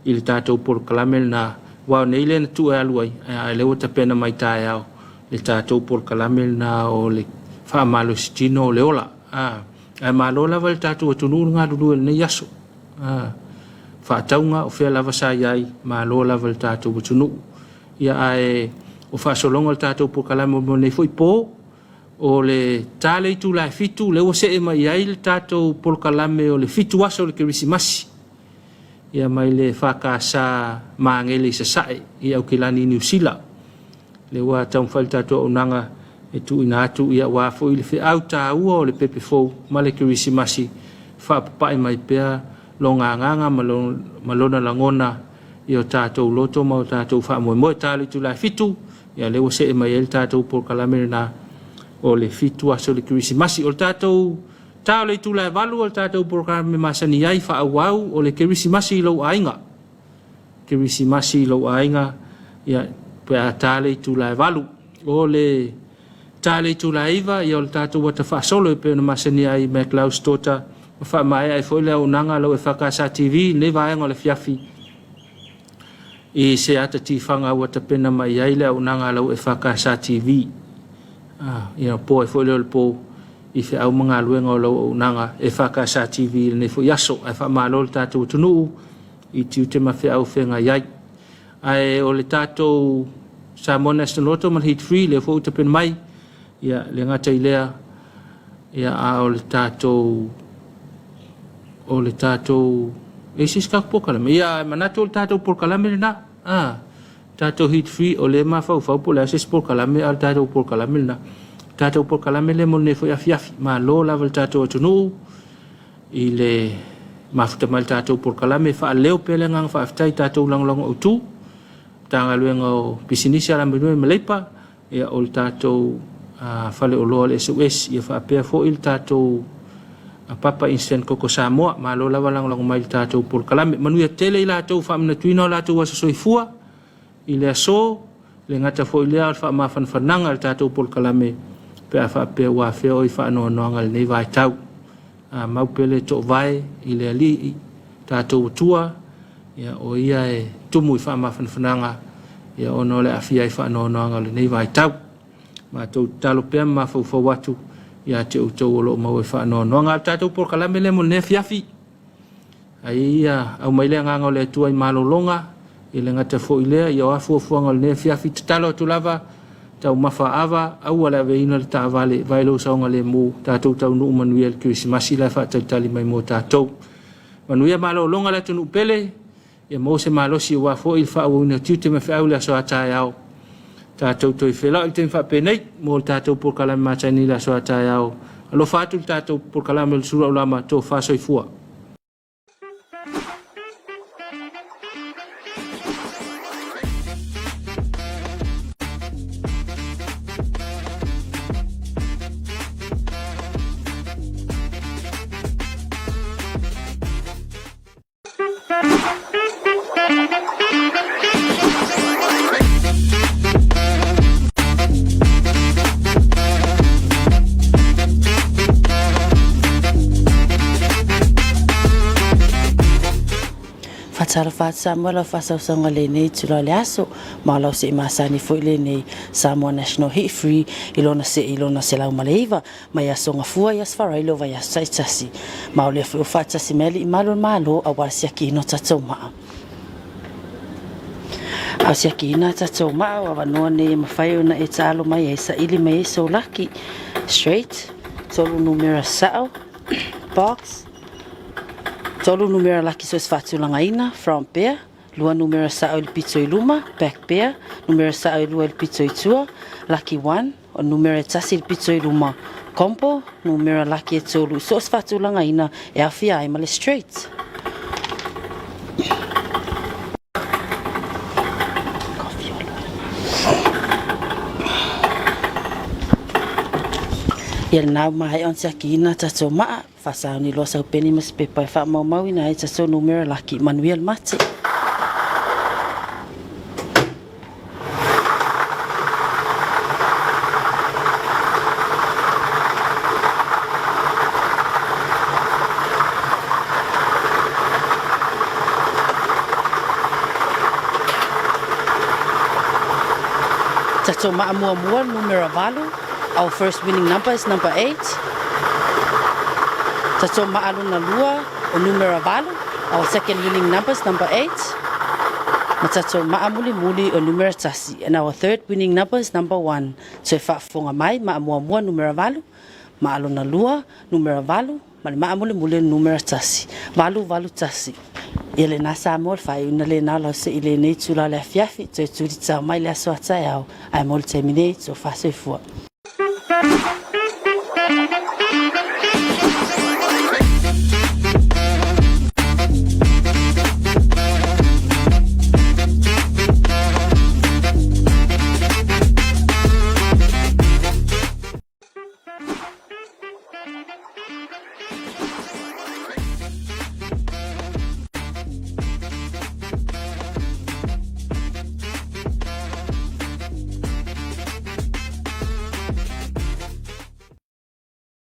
I le tātou polokalame na wao nei le na tu e aluai. Ai le wata pena mai tai ao. Le tātou polokalame na o le whamalostino le ola. Ai malo lava le tātou atunu ngā lulu e nei aso. Whaataunga o whea lava sa iai malo lava le tātou atunu. Ia ai o whaasolonga le tātou polokalame o nei foi pō. O le tāle i tu lai fitu, le wase e mai ai le tātou polokalame o le fitu aso le Krisimasi. Ia mai le whakasa maangele i sasae i au kilani New Zealand. Le wa taun whali tātou o nanga e tu ina atu ia wafo i le whi au tā ua o le pepe fau ma le Krisimasi. Whapapai mai pēr lo nganga malona langona i o tātou loto ma o tātou whaamoe tāle i tu lai fitu. Ia le wase e mai ai le tātou polokalame na o le fitu aso le Krisimasi o le tātou tau le tūlai walu o le tātou polokalame masani ai whaauau o le Krisimasi lau ainga. Krisimasi lau ainga ia pēr tāle tūlai walu o le tāle tūlai iwa ia o le tātou wata whaasolo e pēr na masani ai me Klaus Tota whaamai ai fwoi leo nanga lau e whakasa TV ne vaenga o le fiafi i se ata tifanga wata pena mai ai leo nanga lau e whakasa TV. Ia po e fwoi leo le po i fe au mga luenga o lau nanga e whakasa TV ne fo yaso e whamalo le tātou tunuu i tiu te mawhi au whenga iai. Ai o le tātou Samoa National Lotto man hit free le fo utapen mai ia le ngata i lea ia a o le tātou e siska pokalame ia manatu o le tātou polokalame le na tātou hit free o le mawhau po le ases polokalame al tātou polokalame le na tātou polokalame le mo ne fo afiafi ma lo lava le tātou atunu i le mafuta mai le tātou polokalame wha leo pele ngang wha aftai tātou langolongo o tū tanga luenga o pisinisi ala menue maleipa ia o le tātou whale o loa le SOS ia wha apea fo i le tātou papa instant koko Samoa ma lo lava langolongo mai le tātou polokalame manuia tele i lātou wha amna tuina o lātou wasasoifua i le aso le ngata fo i lea wha mafanwhananga le tātou polokalame pe a whapea wā whea oi whaanoanoanga le nei vai tau. Maupele to vai i le ali tātou tua ia o ia e tumu i whaamawhanwhananga ia ono le awhia i whaanoanoanga le nei vai tau. Ma tau talo pea mawhau watu ia te utau o loo mau i whaanoanoanga le tātou polokalame le mo ne fiafi. Ai ia au maile nganga o le tua i malolonga i le ngata fo i lea ia o afuafuanga le ne fiafi te talo atu lava tau mafa ava au ala veina le tāwale vailo saonga le mo tātou tau nuu manuia le Krisimasi la whaatalitali mai mo tātou. Manuia malo longa le tunu pele ia mo se malosi ua fo il whaawuna tiute me whiau le aso atai au. Tātou toi whela i ten whapenei mo le tātou polokalame matani le aso atai au. Alo whaatu le tātou polokalame le sura ulama tō whaasoifua. Sarafat Samuel Fasausaunga le nei tula le aso ma lau se masani foi le nei Samoa National Hit Free ilona se lau maleiva ma ia songa fua ia sfarai lo vai saitasi ma le fu fatasi meli malo a wasi ki no tatoma a se ki na tatoma wa no ne mafai na e talo mai sa ili mai so lucky straight solo numero sao box Tolu numero laki so sfatu langaina, front pair, lua numero sao il pizzo i luma, back pair, numero sao i lua il pizzo i tua, lucky 1, o numero tasi pito i luma. Kompo, numero laki e tolu. So os fatulanga ina e awhia ai male straight. Ia nau mai on sia kina tato maa. Fasau ni loa sau peni mas pepa e wha mau ina e tato numero laki Manuel Mate. Tato maa mua numero valu. Our first winning number is number 8. Tato maaluna lua o numero valu. Our second winning number is number 8. Na tato muli o numero tasi. And our third winning number is number 1. So e whaafonga mai mua numero valu. Maaluna lua numero valu. Muli numero tasi. Valu tasi. Ele nasa mol fai una le na lo se ile nei tula le fiafi. So e tuli tau mai le aso atai au. Ai mol terminate so fa se fua.